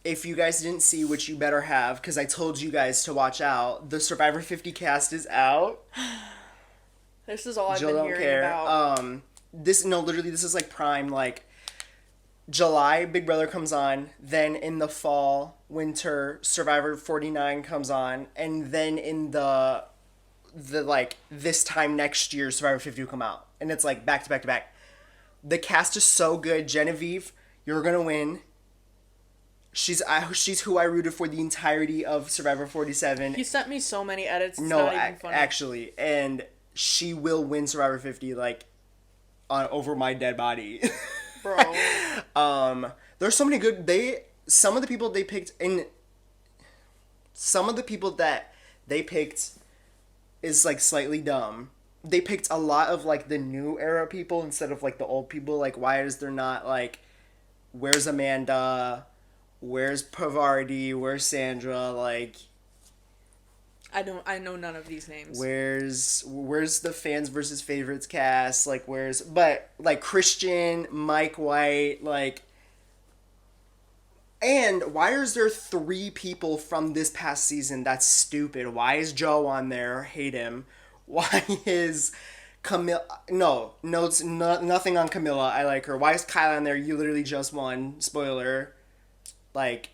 if you guys didn't see, which you better have, because I told you guys to watch out, the Survivor 50 cast is out. This is all I've been hearing about. Literally, this is like prime, like, July, Big Brother comes on, then in the fall, winter, Survivor 49 comes on, and then in the like, this time next year, Survivor 50 will come out. And it's like, back to back to back. The cast is so good. Genevieve, you're gonna win. She's who I rooted for the entirety of Survivor 47. He sent me so many edits. It's not even funny. Actually, and she will win Survivor 50 like over my dead body. Bro. There's so many good some of the people they picked that they picked is like slightly dumb. They picked a lot of like the new era people instead of like the old people. Like, why is there not like, where's Amanda? Where's Pavardi? Where's Sandra? Like, I know none of these names. Where's the fans versus favorites cast? Like, but like Christian, Mike White, like, and why is there 3 people from this past season? That's stupid. Why is Joe on there? Hate him. Why is Camilla? No, it's nothing on Camilla. I like her. Why is Kyle on there? You literally just won. Spoiler. Like,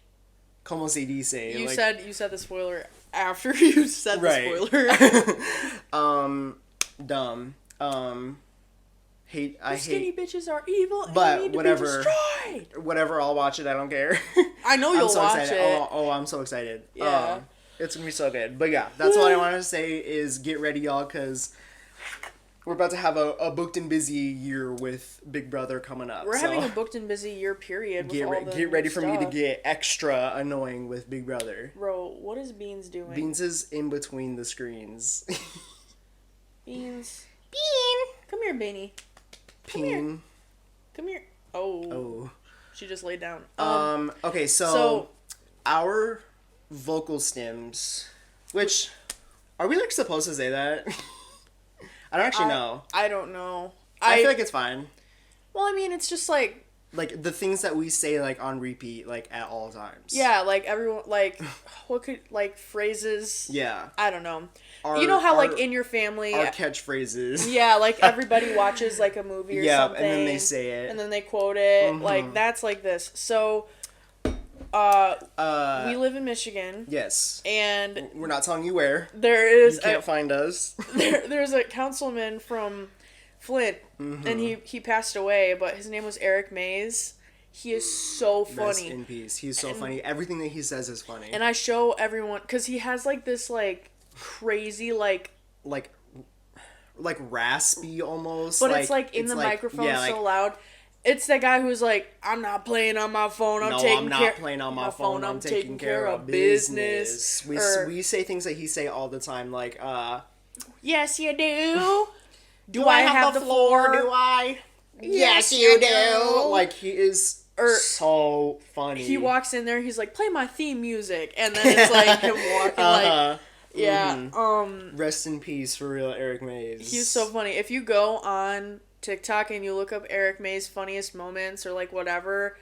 como se dice? You said the spoiler after you said the spoiler. Dumb. I hate skinny bitches are evil. But and need whatever. To be destroyed. Whatever. I'll watch it. I don't care. I know you'll watch excited. it. Oh, I'm so excited. Yeah. It's gonna be so good. But yeah, that's all I wanted to say is get ready, y'all, because we're about to have a booked and busy year with Big Brother coming up. We're having a booked and busy year period. Get ready for me to get extra annoying with Big Brother. Bro, what is Beans doing? Beans is in between the screens. Beans. Bean. Come here, Beanie. Peen. Come here. Oh. She just laid down. Okay, so our vocal stems, which, are we like supposed to say that? I don't actually know. I don't know. I feel like it's fine. Well, I mean, it's just like the things that we say like on repeat like at all times. Yeah, like everyone like what could like phrases. Yeah. I don't know. You know how like in your family our catchphrases. Yeah, like everybody watches like a movie or something. And then they say it. And then they quote it. Mm-hmm. Like that's like this. So we live in Michigan. Yes. And we're not telling you where. There is you can't find us. There's a councilman from Flint, and he passed away, but his name was Eric Mays. He is so funny. Rest in peace. He's so funny. Everything that he says is funny. And I show everyone because he has like this like crazy like raspy almost. But it's like in the microphone so loud. It's that guy who's like, I'm not playing on my phone. I'm not playing on my phone. I'm taking care of business. We say things that he say all the time, like, yes, you do. Do I have the floor? Do I? Yes, you do. Like, he is so funny. He walks in there, he's like, play my theme music. And then it's like him walking like, yeah. Rest in peace, for real, Eric Mays. He's so funny. If you go on TikTok and you look up Eric May's funniest moments or like whatever,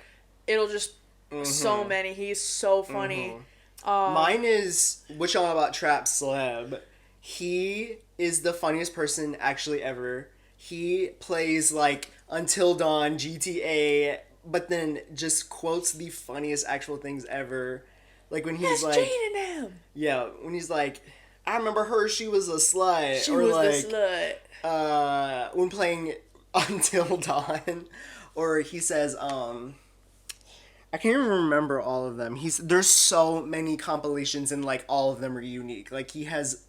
it'll just so many. He's so funny. Mine is which all about Trap Celeb. He is the funniest person actually ever. He plays like Until Dawn, GTA, but then just quotes the funniest actual things ever. Like when he's That's like, Jane and him. Yeah, when he's like, I remember her, she was a slut. She or was like, the slut. When playing Until Dawn, or he says, I can't even remember all of them. There's so many compilations and like all of them are unique. Like he has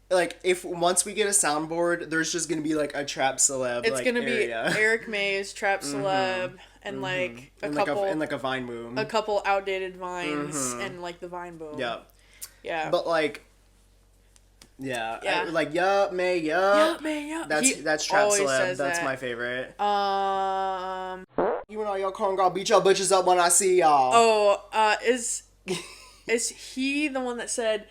like if once we get a soundboard, there's just gonna be like a trap celeb. It's like, gonna area. be Eric May's Trap Celeb and like a couple and like a Vine boom. a couple outdated vines and like the Vine boom. Yeah. Yeah. But like yeah. Yeah. Like yup, May, yup. Yup, May, yup. That's Trap always Celeb. says That's that. my favorite. You and all your corn girl beat your bitches up when I see y'all. Oh, is he the one that said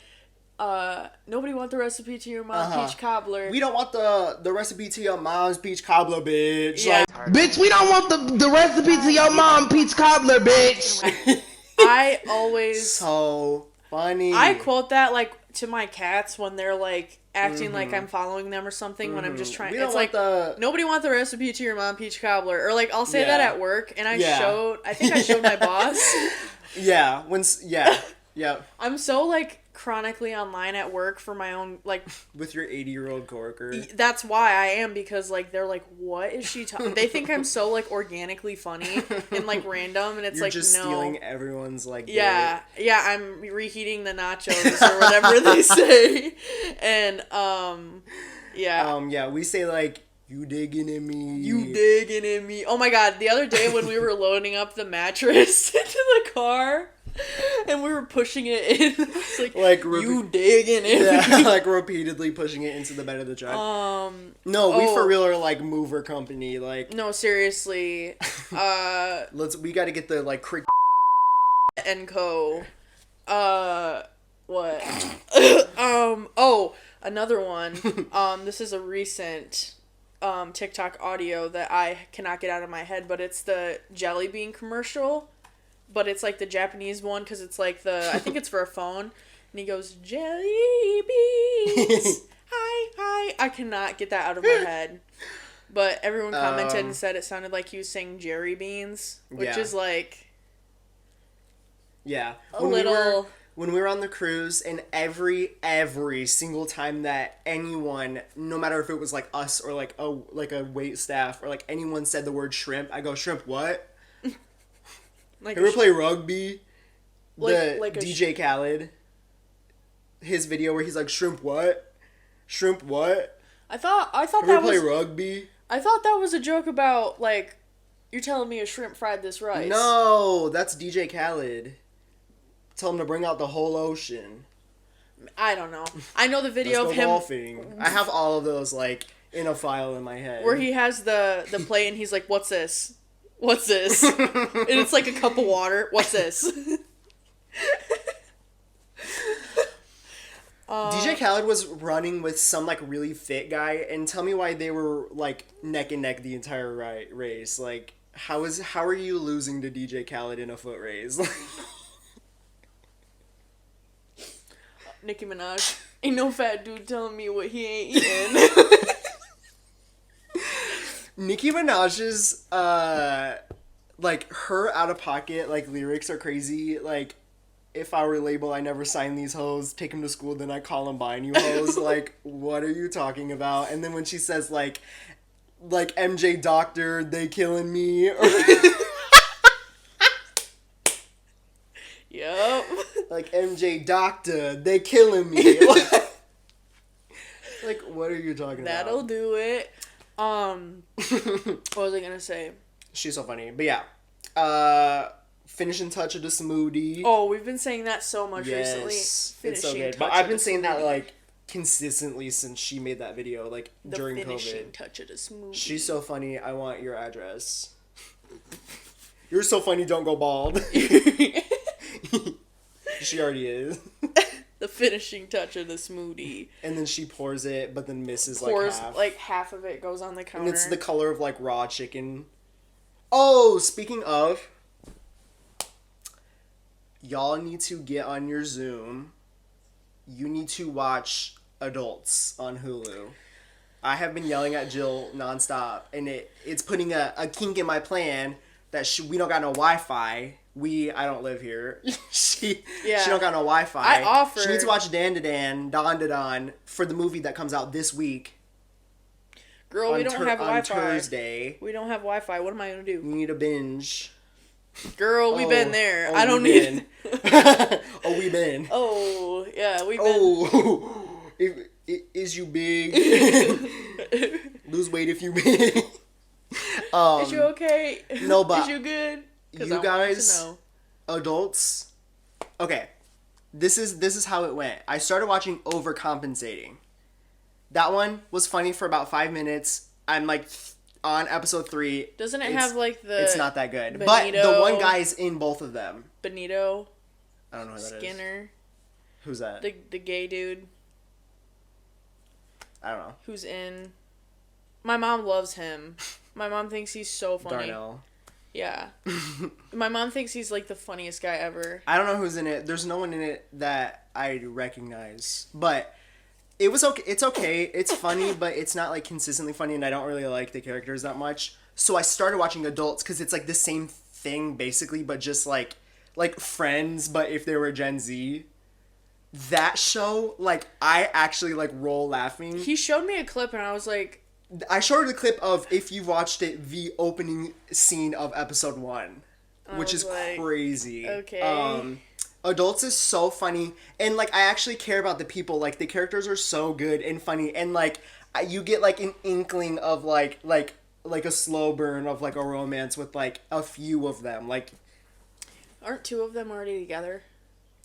nobody want the recipe to your mom peach cobbler? We don't want the recipe to your mom's peach cobbler, bitch. Yeah. Like, bitch, we don't want the recipe to your mom peach cobbler, bitch. I always so funny. I quote that like to my cats when they're like acting like I'm following them or something when I'm just trying. We don't it's want like nobody want the recipe to your mom peach cobbler, or like I'll say that at work and I think I showed my boss. Yeah. Yeah. I'm so like chronically online at work for my own like with your 80-year-old coworker. That's why I am, because like they're like, what is she talking? They think I'm so like organically funny and like random, and it's You're like just no. stealing everyone's like yeah, I'm reheating the nachos or whatever they say, and we say like, you digging in me. You digging in me. Oh my god, the other day when we were loading up the mattress into the car and we were pushing it in, it's like you digging in me. Like repeatedly pushing it into the bed of the truck. No, we for real are like mover company. Like, no, seriously. we gotta get the like crick and co. What? Another one. This is a recent TikTok audio that I cannot get out of my head, but it's the jelly bean commercial, but it's like the Japanese one because it's like I think it's for a phone, and he goes, jelly beans, hi. I cannot get that out of my head, but everyone commented and said it sounded like he was saying Jerry Beans, which is like when we were on the cruise, and every single time that anyone, no matter if it was like us or like a wait staff or like anyone said the word shrimp, I go, shrimp what? Like ever play rugby? Like DJ Khaled, his video where he's like, shrimp what? Shrimp what? I thought ever that play was rugby? I thought that was a joke about like, you're telling me a shrimp fried this rice. No, that's DJ Khaled. Tell him to bring out the whole ocean. I don't know. I know the video of him golfing. I have all of those like in a file in my head. where he has the plate and he's like, "What's this? What's this?" And it's like a cup of water. What's this? DJ Khaled was running with some like really fit guy, and tell me why they were like neck and neck the entire race. Like, how are you losing to DJ Khaled in a foot race? Nicki Minaj, ain't no fat dude telling me what he ain't eating. Nicki Minaj's like her out of pocket like lyrics are crazy. Like, if I were a label, I never sign these hoes. Take them to school, then I call them buying you hoes. Like, what are you talking about? And then when she says like MJ Doctor, they killing me. Yup. Like, MJ Doctor, they killing me. Like, what are you talking That'll about? do it. What was I gonna say? She's so funny. But yeah. Finishing touch of the smoothie. Oh, we've been saying that so much recently. It's so good. But I've been saying that like consistently since she made that video, like during finishing COVID. touch of the smoothie. She's so funny. I want your address. You're so funny. Don't go bald. She already is. The finishing touch of the smoothie. And then she pours it, but then misses half. Like half of it goes on the counter. And it's the color of like raw chicken. Oh, speaking of, y'all need to get on your Zoom. You need to watch Adults on Hulu. I have been yelling at Jill nonstop, and it's putting a kink in my plan that we don't got no Wi-Fi. I don't live here. she don't got no Wi-Fi. I offered. She needs to watch Dan to Dan, Don to Don for the movie that comes out this week. Girl, we don't have Wi-Fi. On Thursday. We don't have Wi-Fi. What am I gonna do? You need a binge. Girl, we've been there. I don't need. We been. Oh yeah, we've been. Oh, is you big? Lose weight if you big. Is you okay? No, but is you good? You guys, adults. Okay, this is how it went. I started watching Overcompensating. That one was funny for about 5 minutes. I'm like on episode 3. Doesn't it have like the? It's not that good. Benito, but the one guy's in both of them. Benito. I don't know who that is. Skinner. Who's that? The gay dude. I don't know. Who's in? My mom loves him. My mom thinks he's so funny. Darnell. Yeah. My mom thinks he's like the funniest guy ever. I don't know who's in it. There's no one in it that I recognize. But it was okay. It's okay. It's funny, but it's not like consistently funny, and I don't really like the characters that much. So I started watching Adults because it's like the same thing basically, but just like Friends, but if they were Gen Z. That show, like, I actually like roll laughing. He showed me a clip and I was like, I showed her the clip of, if you watched it, the opening scene of episode 1, which is like, crazy. Okay. Adults is so funny, and like I actually care about the people. Like the characters are so good and funny, and like you get like an inkling of like a slow burn of like a romance with like a few of them. Like, aren't 2 of them already together?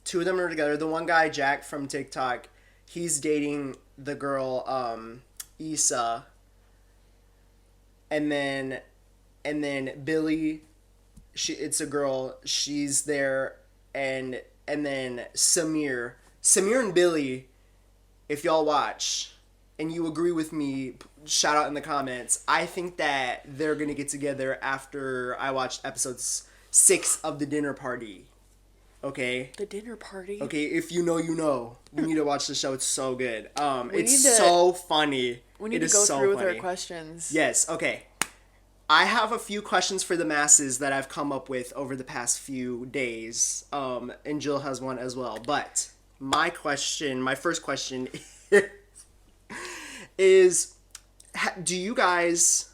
2 of them are together. The one guy, Jack from TikTok, he's dating the girl Issa. And then Billy, it's a girl, she's there, and then Samir and Billy, if y'all watch and you agree with me, shout out in the comments. I think that they're gonna get together after I watched episode 6 of The Dinner Party. Okay. The Dinner Party. Okay, if you know, you know. You need to watch the show. It's so good. It's so funny. We need to go through with our questions. Yes. Okay. I have a few questions for the masses that I've come up with over the past few days. And Jill has one as well. But my first question is, do you guys,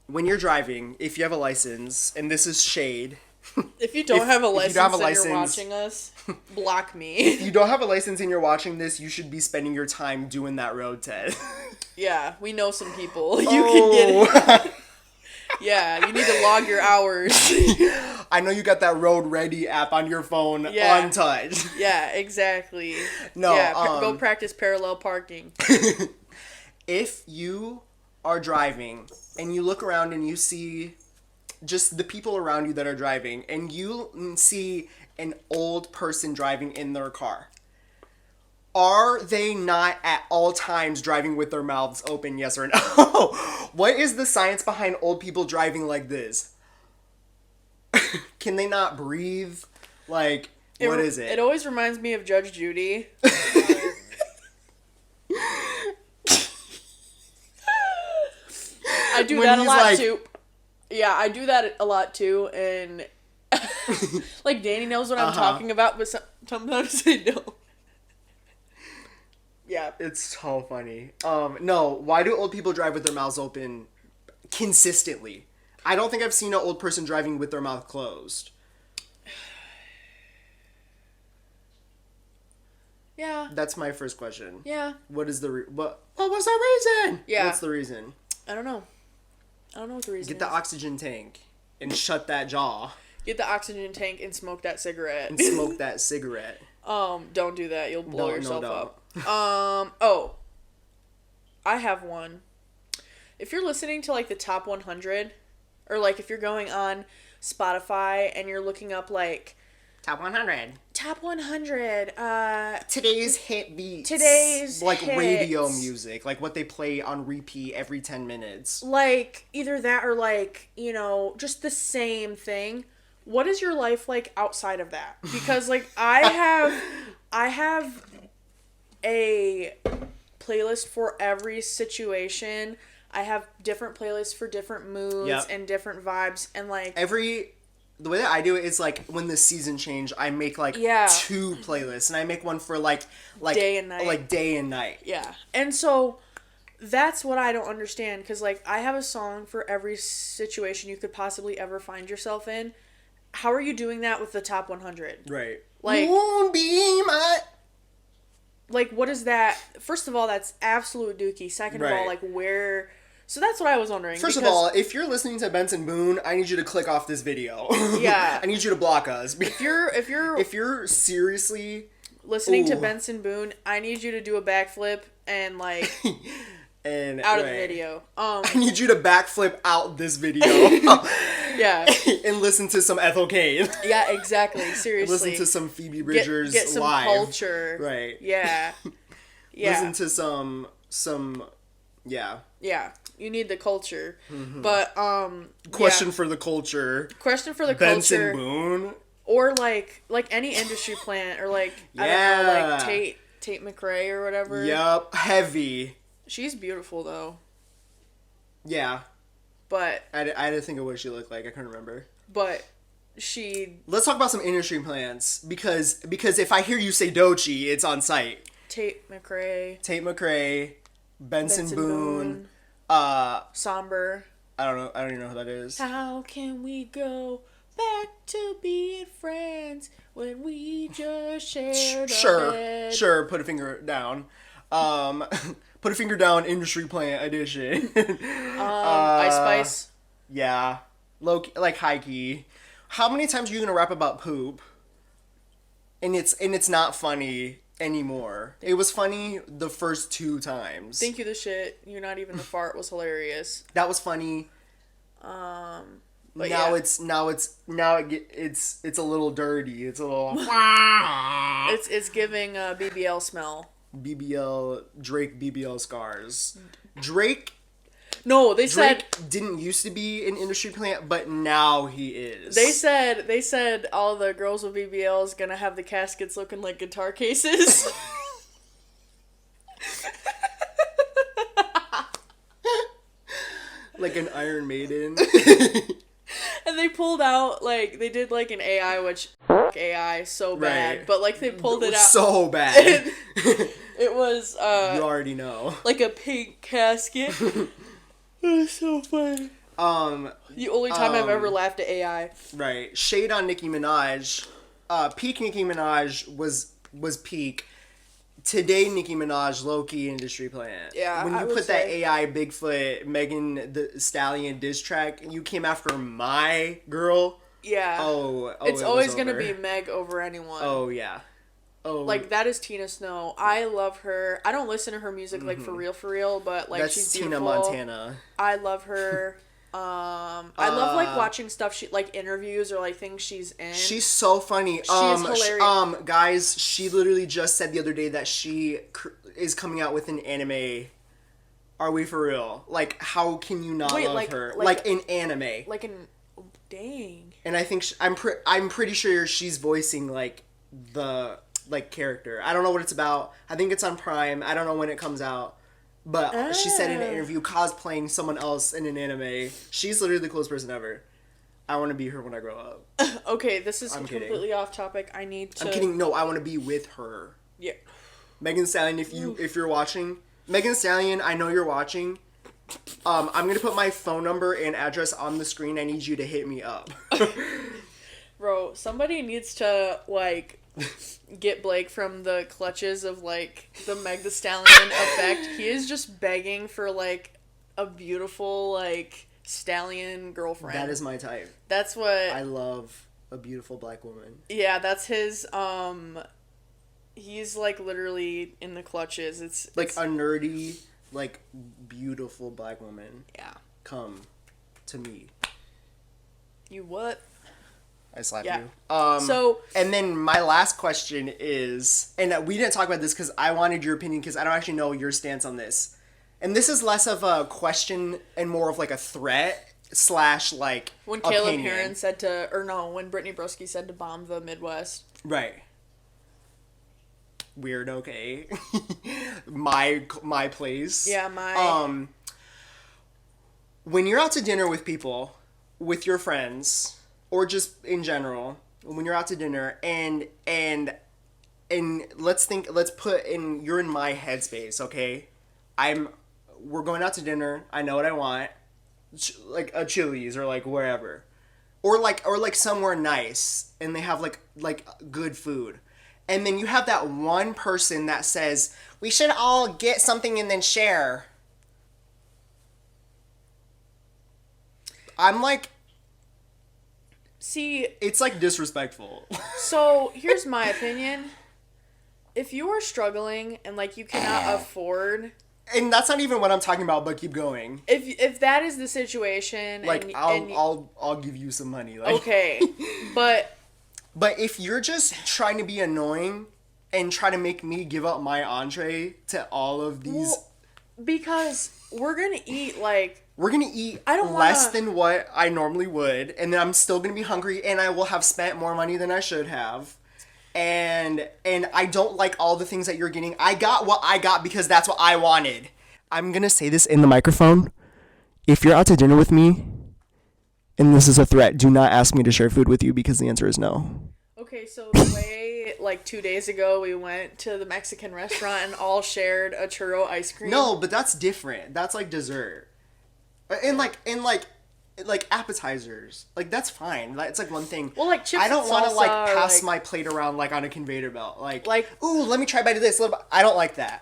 when you're driving, if you have a license, and this is shade. If you don't have a license and you're watching us, block me. If you don't have a license and you're watching this, you should be spending your time doing that road test. Yeah, we know some people. You can get it. Yeah, you need to log your hours. I know you got that Road Ready app on your phone untouched. Yeah, exactly. No, yeah, go practice parallel parking. If you are driving and you look around and you see just the people around you that are driving, and you see an old person driving in their car, are they not at all times driving with their mouths open, yes or no? What is the science behind old people driving like this? Can they not breathe? Like, what is it? It always reminds me of Judge Judy. I do that a lot too. Yeah, I do that a lot too, and like Danny knows what I'm talking about, but sometimes I don't. Yeah. It's so funny. No, why do old people drive with their mouths open consistently? I don't think I've seen an old person driving with their mouth closed. Yeah. That's my first question. Yeah. What is what was the reason? Yeah. What's the reason? I don't know what the reason is. Get the oxygen tank and shut that jaw. Get the oxygen tank and smoke that cigarette. And smoke that cigarette. Don't do that. You'll blow yourself up. I have one. If you're listening to like the top 100, or like if you're going on Spotify and you're looking up like Top 100. Today's hit beats. Like hits. Radio music. Like what they play on repeat every 10 minutes. Like either that or like, just the same thing. What is your life like outside of that? Because like I have a playlist for every situation. I have different playlists for different moods and different vibes, and like the way that I do it is like when the season change, I make like 2 playlists, and I make one for like day and night. Like day and night. Yeah. And so that's what I don't understand, because like I have a song for every situation you could possibly ever find yourself in. How are you doing that with the top 100? Right. Like, won't be my... Like, what is that? First of all, that's absolute dookie. Second of all, like, where... So that's what I was wondering. First of all, if you're listening to Benson Boone, I need you to click off this video. Yeah. I need you to block us. If you're seriously listening to Benson Boone, I need you to do a backflip and like and out of the video. I need you to backflip out this video. Yeah. And listen to some Ethel Cain. Yeah, exactly. Seriously. Listen to some Phoebe Bridgers get some live. Culture. Right. Yeah. Yeah. Listen to some yeah. Yeah. You need the culture. Mm-hmm. But Question for the culture. Question for the Benson culture. Boone. Or like any industry plant, or like I don't know, like Tate McRae or whatever. Yup. Heavy. She's beautiful though. Yeah. But I had to think of what she looked like. I couldn't remember. But let's talk about some industry plants, because if I hear you say Doechii, it's on site. Tate McRae, Benson Boone, Somber. I don't even know who that is. How can we go back to being friends when we just shared a bed? Sure, put a finger down. Put a finger down, industry plant edition. Ice Spice. Yeah. Like high key. How many times are you gonna rap about poop? And it's not funny anymore. It was funny the first 2 times. Thank you the shit. You're not even the fart was hilarious. That was funny. But now yeah. it's a little dirty. It's a little it's giving BBL smell. Drake BBL scars. Drake said didn't used to be an industry plant, but now he is. They said all the girls with BBLs gonna have the caskets looking like guitar cases. Like an Iron Maiden. And they pulled out, like, they did like an AI, which AI so bad, right. But like they pulled it out so bad. It was you already know, like a pink casket. It was so funny. The only time I've ever laughed at AI. Right. Shade on Nicki Minaj. Peak Nicki Minaj was peak. Today, Nicki Minaj, low-key industry plant. Yeah, when you put that AI Bigfoot Megan the Stallion diss track, and you came after my girl. Yeah. Oh, it's always gonna be Meg over anyone. Oh yeah. Oh. Like, that is Tina Snow. I love her. I don't listen to her music like for real, but like she's beautiful. That's Tina Montana. I love her. I love like watching stuff she like interviews or like things she's in. She's so funny. She's hilarious. Guys, she literally just said the other day that she is coming out with an anime. Are we for real? Like, how can you not love her? Like an anime. Like an dang. And I think I'm pretty sure she's voicing like the character. I don't know what it's about. I think it's on Prime. I don't know when it comes out. But she said in an interview, cosplaying someone else in an anime. She's literally the coolest person ever. I want to be her when I grow up. Okay, this is completely off topic. I'm kidding. No, I want to be with her. Yeah. Megan Thee Stallion, if you're watching, Megan Thee Stallion, I know you're watching. I'm gonna put my phone number and address on the screen. I need you to hit me up. Bro, somebody needs to like get Blake from the clutches of like the Meg Thee Stallion effect. He is just begging for like a beautiful like stallion girlfriend. That is my type. That's what I love, a beautiful black woman. Yeah, that's his he's like literally in the clutches. It's a nerdy, like beautiful black woman. Yeah. Come to me. You what? I slapped yeah. you. And then my last question is, and we didn't talk about this because I wanted your opinion because I don't actually know your stance on this. And this is less of a question and more of like a threat / like when Caleb Heron said when Brittany Broski said to bomb the Midwest. Right. Weird, okay. my place. Yeah, when you're out to dinner with people, with your friends, or just in general, when you're out to dinner, and let's put in, you're in my headspace, okay? We're going out to dinner. I know what I want, like a Chili's or like wherever, or like somewhere nice, and they have like good food, and then you have that one person that says we should all get something and then share. I'm like, see, it's like disrespectful. So here's my opinion. If you are struggling and like you cannot afford, and that's not even what I'm talking about, but keep going. If that is the situation, like I'll give you some money. Like, okay, but if you're just trying to be annoying and try to make me give up my entree to all of these, because we're gonna eat like. We're gonna eat less than what I normally would, and then I'm still gonna be hungry, and I will have spent more money than I should have. And I don't like all the things that you're getting. I got what I got because that's what I wanted. I'm gonna say this in the microphone. If you're out to dinner with me, and this is a threat, do not ask me to share food with you, because the answer is no. Okay, so the way, like 2 days ago, we went to the Mexican restaurant and all shared a churro ice cream. No, but that's different. That's like dessert. And like appetizers, like that's fine. It's like one thing. Well, like chips. I don't want to like pass like, my plate around like on a conveyor belt. Like ooh, let me try a bite of this. I don't like that.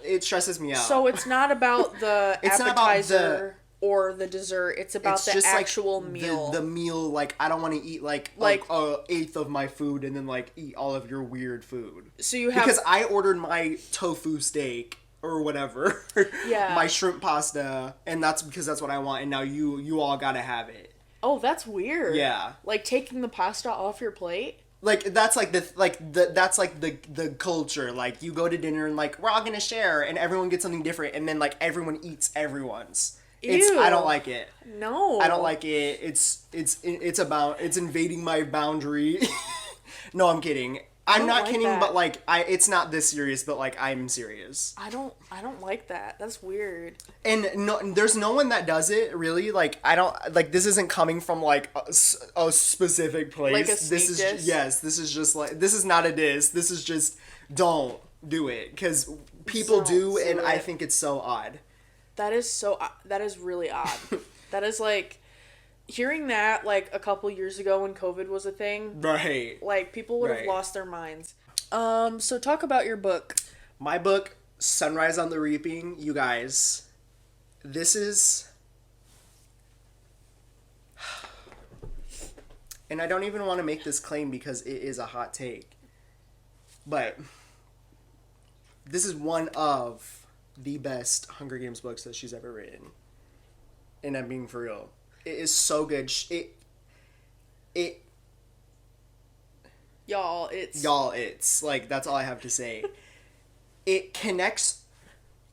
It stresses me out. So it's not about the it's appetizer not about or the dessert. It's about the actual like meal. The meal. Like I don't want to eat like a eighth of my food and then like eat all of your weird food. So you have, because I ordered my tofu steak or whatever, yeah, my shrimp pasta, and that's because that's what I want, and now you all gotta have it. Oh, that's weird. Yeah, like taking the pasta off your plate. Like that's like the culture. Like you go to dinner and like we're all gonna share, and everyone gets something different, and then like everyone eats everyone's. Ew. I don't like it. No, I don't like it. It's invading my boundary. No, I'm kidding. I'm not like kidding, that. But like it's not this serious, but like I'm serious. I don't like that. That's weird. And no, there's no one that does it really. Like I don't like this isn't coming from like a specific place. Like a sneak dish? Yes, this is just like this is not a diss. This is just don't do it because people do, and I think it's so odd. That is really odd. That is like. Hearing that, like, a couple years ago when COVID was a thing. Right. Like, people would have lost their minds. So talk about your book. My book, Sunrise on the Reaping, you guys. This is... And I don't even want to make this claim because it is a hot take. But this is one of the best Hunger Games books that she's ever written. And I'm being for real. It is so good. Y'all, it's like, that's all I have to say. It connects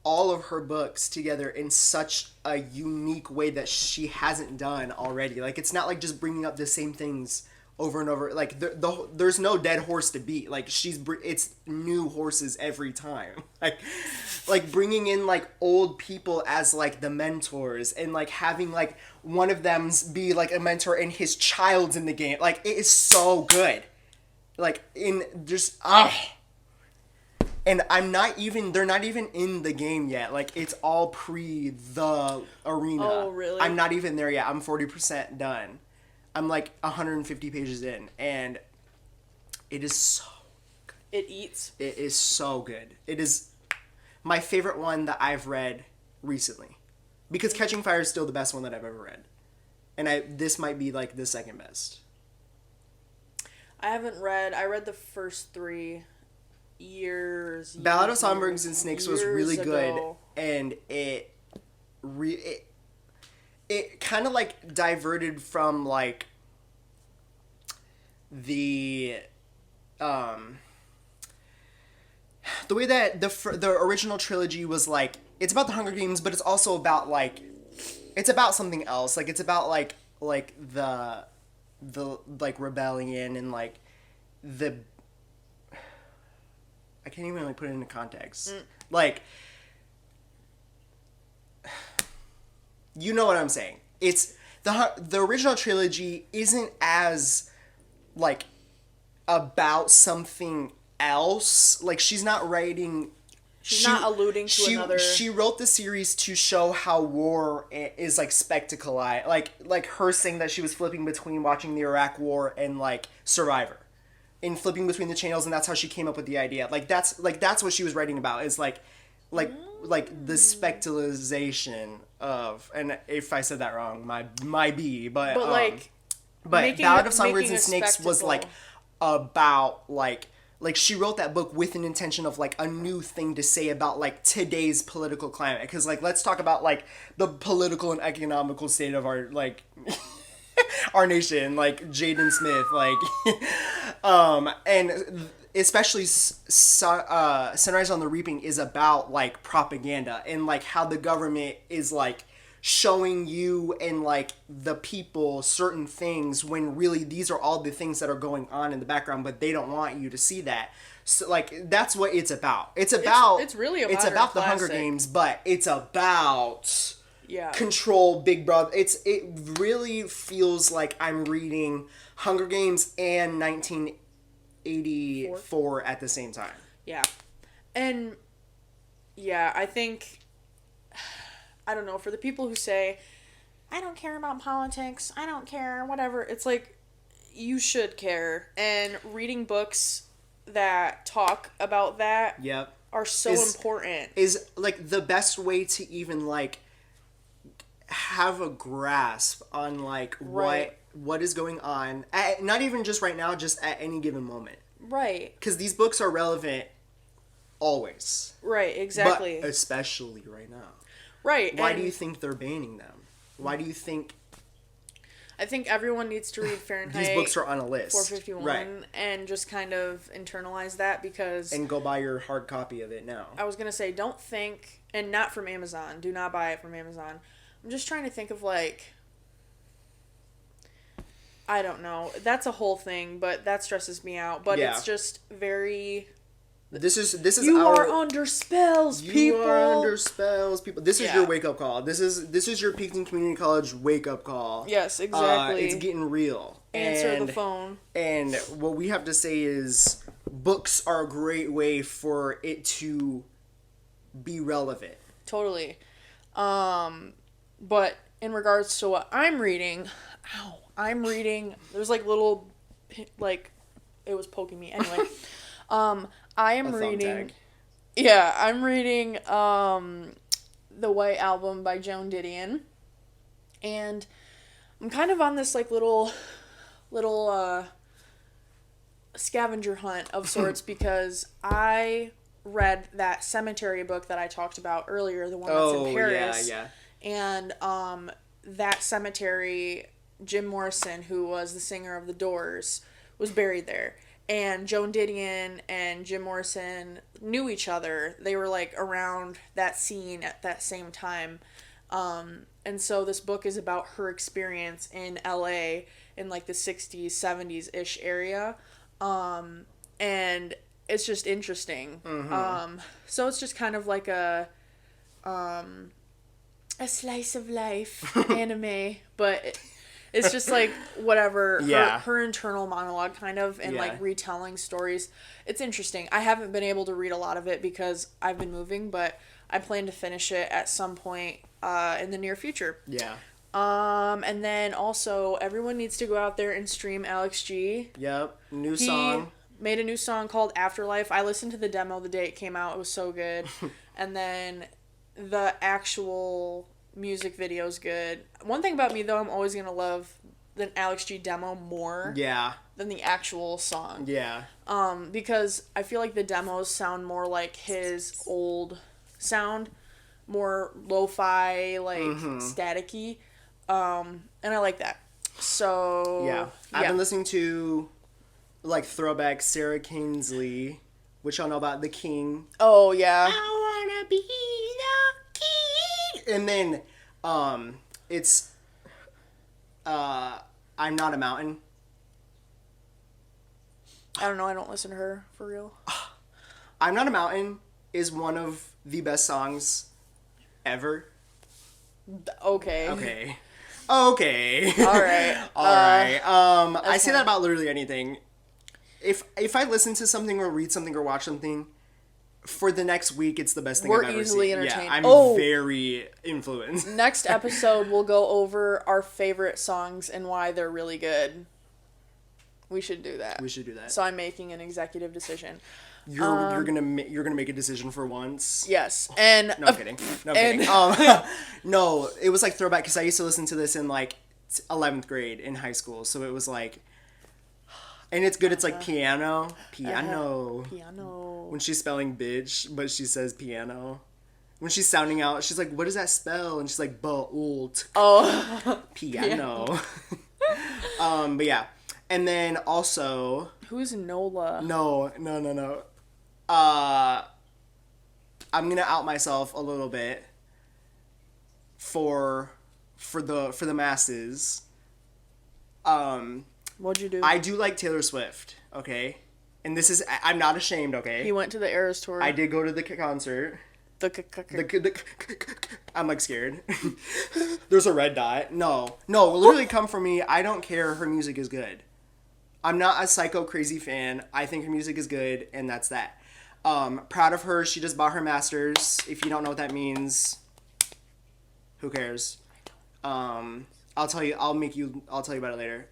all of her books together in such a unique way that she hasn't done already. Like, it's not like just bringing up the same things over and over. Like, there's no dead horse to beat. Like, it's new horses every time. Like bringing in like old people as like the mentors, and like having like one of them be like a mentor and his child's in the game. Like, it is so good. Like, in just and they're not even in the game yet. Like, it's all pre the arena. Oh, really? I'm not even there yet. I'm 40% done. I'm like 150 pages in, and it is so good. It eats. It is so good. It is my favorite one that I've read recently, because Catching Fire is still the best one that I've ever read, and this might be like the second best. I read the first 3 years. Ballad of Songbirds and Snakes was really good, and it kind of like diverted from like the way that the original trilogy was. Like, it's about the Hunger Games, but it's also about like, it's about something else. Like, it's about like the like rebellion and like the, I can't even like put it into context. Like, you know what I'm saying. It's the original trilogy isn't as like about something else. Like she's not writing. She's not alluding to another. She wrote the series to show how war is like spectacleized. Like her saying that she was flipping between watching the Iraq War and like Survivor, and flipping between the channels, and that's how she came up with the idea. That's what she was writing about. Is like the spectacleization of, and if I said that wrong, my B, but Ballad of Songbirds and Snakes was like about like she wrote that book with an intention of like a new thing to say about like today's political climate, because like let's talk about like the political and economical state of our like our nation, like Jaden Smith, like and especially Sunrise on the Reaping is about like propaganda and like how the government is like showing you and like the people certain things when really these are all the things that are going on in the background, but they don't want you to see that. So like that's what it's about. It's really it's about the Hunger Games, but it's about control, Big Brother. It really feels like I'm reading Hunger Games and 1984 at the same time. Yeah. And yeah, I think, I don't know, for the people who say, I don't care about politics, I don't care, whatever, it's like, you should care. And reading books that talk about that are so important. Is, like, the best way to even, like, have a grasp on, like, what is going on. Not even just right now, just at any given moment. Right. Because these books are relevant always. Right, exactly. But especially right now. Right. Why do you think they're banning them? Why do you think... I think everyone needs to read Fahrenheit. These books are on a list. 451 right. And just kind of internalize that, because... And go buy your hard copy of it now. I was going to say, don't think... And not from Amazon. Do not buy it from Amazon. I'm just trying to think of, like... I don't know. That's a whole thing, but that stresses me out. But it's just very... This is you are under spells, people. You are under spells, people. This is your wake up call. This is your Peakton Community College wake up call. Yes, exactly. It's getting real. Answer the phone. And what we have to say is, books are a great way for it to be relevant. Totally. But in regards to what I'm reading, there's like little, like, it was poking me anyway. I'm reading The White Album by Joan Didion, and I'm kind of on this like little scavenger hunt of sorts because I read that Cemetery book that I talked about earlier, the one that's in Paris. And that cemetery, Jim Morrison, who was the singer of The Doors, was buried there. And Joan Didion and Jim Morrison knew each other. They were, like, around that scene at that same time. And so this book is about her experience in LA in, like, the 60s, 70s-ish area. And it's just interesting. Mm-hmm. So it's just kind of like a slice of life anime, but... It's just, like, whatever, her internal monologue, kind of, and, like, retelling stories. It's interesting. I haven't been able to read a lot of it because I've been moving, but I plan to finish it at some point in the near future. Yeah. And then, also, everyone needs to go out there and stream Alex G. Yep. New song. He made a new song called Afterlife. I listened to the demo the day it came out. It was so good. And then the actual... music video's good. One thing about me, though, I'm always gonna love the Alex G demo more than the actual song. Yeah. Because I feel like the demos sound more like his old sound, more lo-fi, like staticky, and I like that. So I've been listening to like throwback Sarah Kingsley, which y'all know about, The King. Oh yeah. I wanna be the king. And then it's I'm Not a Mountain. I don't know, I don't listen to her for real. I'm Not a Mountain is one of the best songs ever. Okay. Okay. All right. All right. I say fine. that about literally anything. If I listen to something or read something or watch something, for the next week, it's the best thing We're I've ever easily seen. entertained. Yeah, I'm Oh. very influenced. Next episode, we'll go over our favorite songs and why they're really good. We should do that. We should do that. So I'm making an executive decision. You're gonna make a decision for once. Yes, and No, I'm kidding. No, I'm kidding. No, it was like throwback because I used to listen to this in like 11th grade in high school. So it was like, and it's good. It's like piano. piano. When she's spelling bitch, but she says piano. When she's sounding out, she's like, "What does that spell?" And she's like, "Bault." Oh, Piano. But yeah, and then also. who's Nola? No. I'm gonna out myself a little bit for the masses. What'd you do? I do like Taylor Swift, okay? And this is, I'm not ashamed, okay? He went to the Eras tour. I did go to the concert. I'm like scared. There's a red dot. No, literally come for me. I don't care. Her music is good. I'm not a psycho crazy fan. I think her music is good, and that's that. Proud of her. She just bought her master's. If you don't know what that means, who cares? I'll tell you. I'll tell you about it later.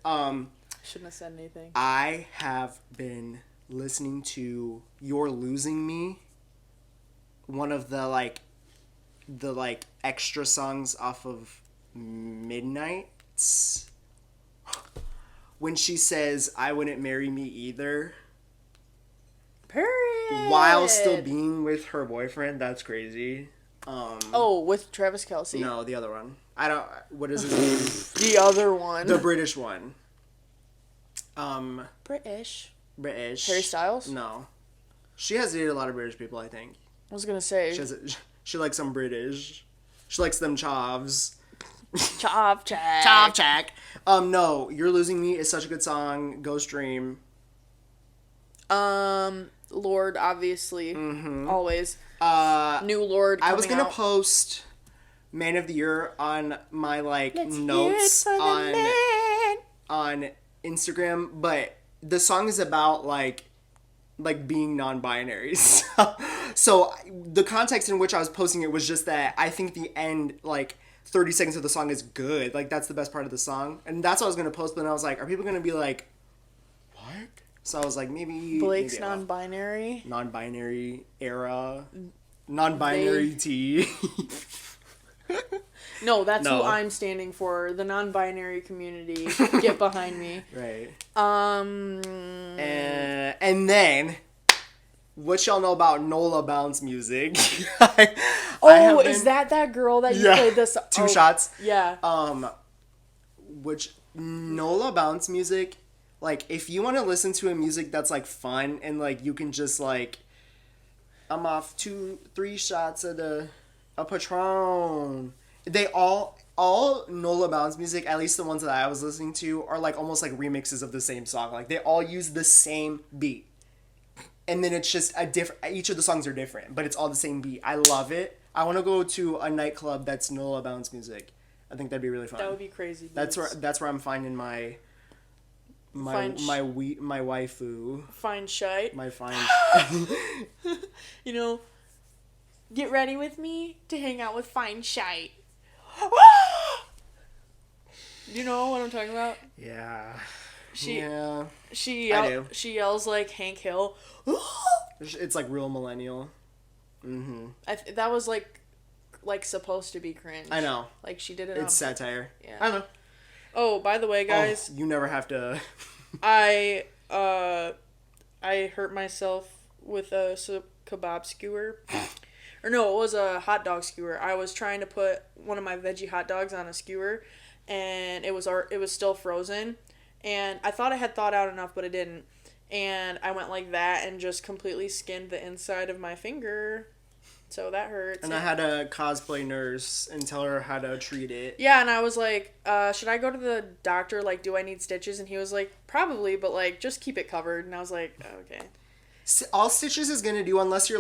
Shouldn't have said anything. I have been listening to "You're Losing Me," one of the extra songs off of Midnight's. When she says, "I wouldn't marry me either," Period. while still being with her boyfriend, that's crazy. With Travis Kelce. No, the other one. I don't. What is his name? The other one. The British one. British. British. Harry Styles? No. She has dated a lot of British people, I think. I was gonna say. She likes some British. She likes them chavs. Chop check. Chop check. No, You're Losing Me is such a good song. Go stream. Lord, obviously. Mm-hmm. Always. New Lord I was gonna out. post Man of the Year on my Let's notes hear it for the man. on Instagram, but the song is about like being non-binary. So the context in which I was posting it was just that I think the end 30 seconds of the song is good. Like that's the best part of the song, and that's what I was gonna post. But then I was like, are people gonna be like, what? So I was like, maybe Blake's maybe non-binary. Non-binary era. Non-binary T. No, that's No. who I'm standing for. The non-binary community. Get behind me. Right. Um. And then, what y'all know about Nola Bounce music? Is that girl that you played this? Two shots. Yeah. Which Nola Bounce music, if you want to listen to a music that's fun and you can just I'm off 2-3 shots of a Patron. They all Nola Bounce music, at least the ones that I was listening to, are almost remixes of the same song. They all use the same beat. And then it's just each of the songs are different, but it's all the same beat. I love it. I want to go to a nightclub that's Nola Bounce music. I think that'd be really fun. That would be crazy. That's where I'm finding my waifu. Fine shite. My fine. Get ready with me to hang out with fine shite. You know what I'm talking about? Yeah. She do. She yells like Hank Hill. It's real millennial. Mm-hmm. That was supposed to be cringe. I know. She did it. It's satire. Yeah. I know. Oh, by the way, guys. You never have to. I hurt myself with a kebab skewer. Or no, it was a hot dog skewer. I was trying to put one of my veggie hot dogs on a skewer, and it was still frozen. And I thought I had thawed out enough, but it didn't. And I went like that and just completely skinned the inside of my finger. So that hurts. And I had a cosplay nurse and tell her how to treat it. Yeah, and I was like, should I go to the doctor? Do I need stitches? And he was like, probably, but just keep it covered. And I was like, oh, okay. All Stitches is gonna do, unless you're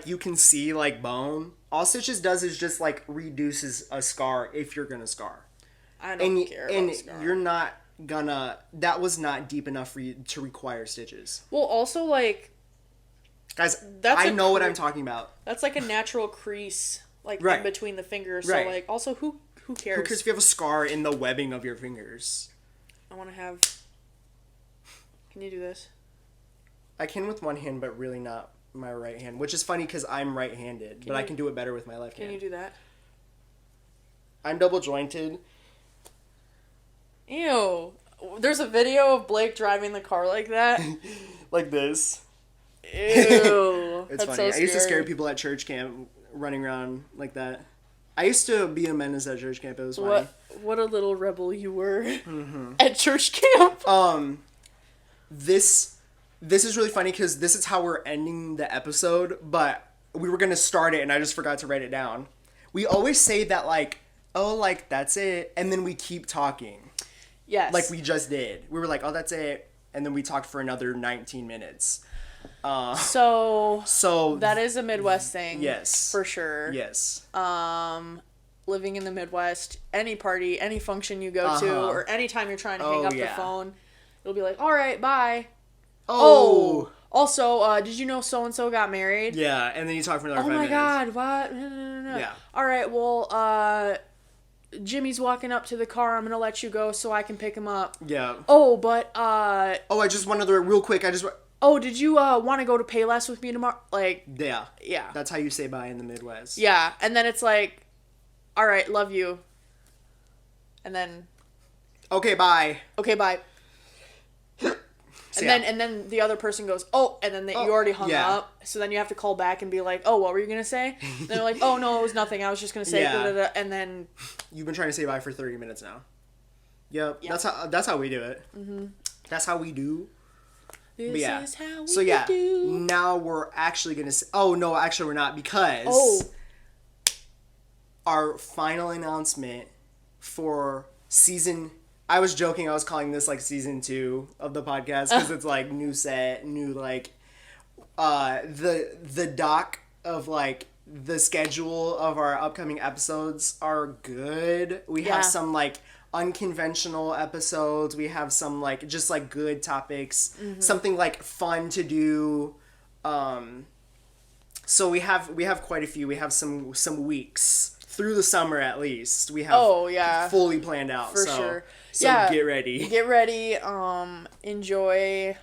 you can see bone, all Stitches does is just reduces a scar if you're gonna scar. I don't care about a scar. You're not gonna. That was not deep enough for you to require stitches. Well, also, like... Guys, I know what I'm talking about. That's like a natural crease, like, right. in between the fingers. Right. So, like, also, who cares? Who cares if you have a scar in the webbing of your fingers? I want to have... Can you do this? I can with one hand, but really not my right hand. Which is funny because I'm right-handed, but I can do it better with my left hand. Can you do that? I'm double jointed. Ew. There's a video of Blake driving the car like that. Like this. Ew. It's funny. I used to scare people at church camp running around like that. I used to be a menace at church camp. It was funny. What a little rebel you were at church camp. This is really funny because this is how we're ending the episode, but we were going to start it and I just forgot to write it down. We always say that, like, oh, like, that's it, and then we keep talking. Yes. Like we just did. We were like, oh, that's it, and then we talked for another 19 minutes. So that is a Midwest thing. Yes. For sure. Yes. Living in the Midwest, any party, any function you go to, or anytime you're trying to hang up the phone, it'll be like, all right, bye. Oh. Also, did you know so-and-so got married? Yeah, and then you talk for another 5 minutes. Oh my God, what? No. Yeah. All right, well, Jimmy's walking up to the car. I'm going to let you go so I can pick him up. Yeah. Oh, but, I just wanted to, real quick, oh, did you, want to go to Payless with me tomorrow? Like. Yeah. Yeah. That's how you say bye in the Midwest. Yeah, and then it's like, all right, love you. And then. Okay, bye. Okay, bye. And then the other person goes, oh, and then you already hung up. So then you have to call back and be like, oh, what were you going to say? And they're like, oh, no, it was nothing. I was just going to say, blah, blah, blah. And then. You've been trying to say bye for 30 minutes now. Yep. That's how we do it. Mm-hmm. That's how we do. This is how we do. Now we're actually going to say, oh, no, actually we're not, because our final announcement for season... I was joking, I was calling this like season 2 of the podcast because it's like new set, new like the doc of like the schedule of our upcoming episodes are good. We have some like unconventional episodes. We have some like just like good topics, something like fun to do. So we have quite a few. We have some weeks through the summer at least. We have fully planned out for sure. So get ready. Get ready. Enjoy.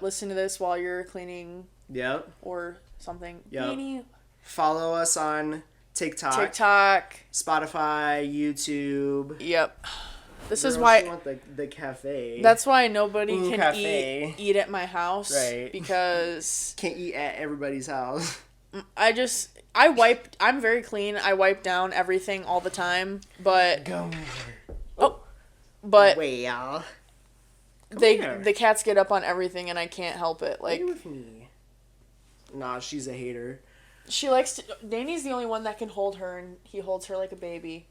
Listen to this while you're cleaning. Yep. Or something. Yep. Follow us on TikTok, Spotify, YouTube. Yep. This is why want the cafe. That's why nobody can eat at my house. Right. Because can't eat at everybody's house. I'm very clean. I wipe down everything all the time, but but well, the cats get up on everything and I can't help it. Like, with me. Nah, she's a hater. She likes to. Danny's the only one that can hold her, and he holds her like a baby.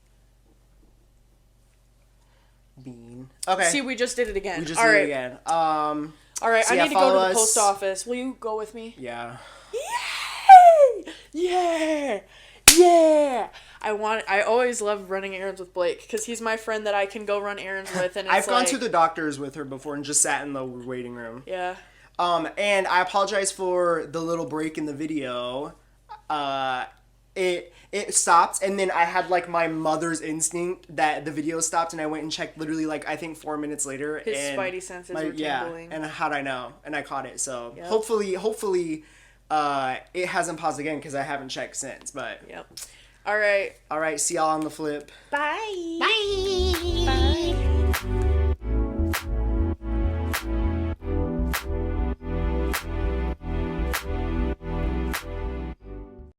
Bean. Okay. See, we just did it again. All right, I need to go to the post office. Will you go with me? Yeah. Yay! Yeah! I always love running errands with Blake because he's my friend that I can go run errands with, and I've gone to the doctor's with her before and just sat in the waiting room. Yeah. And I apologize for the little break in the video. It stopped, and then I had like my mother's instinct that the video stopped, and I went and checked literally like I think 4 minutes later. His spidey senses were tingling. And how'd I know? And I caught it. So hopefully, it hasn't paused again because I haven't checked since. But All right. See y'all on the flip. Bye. Bye.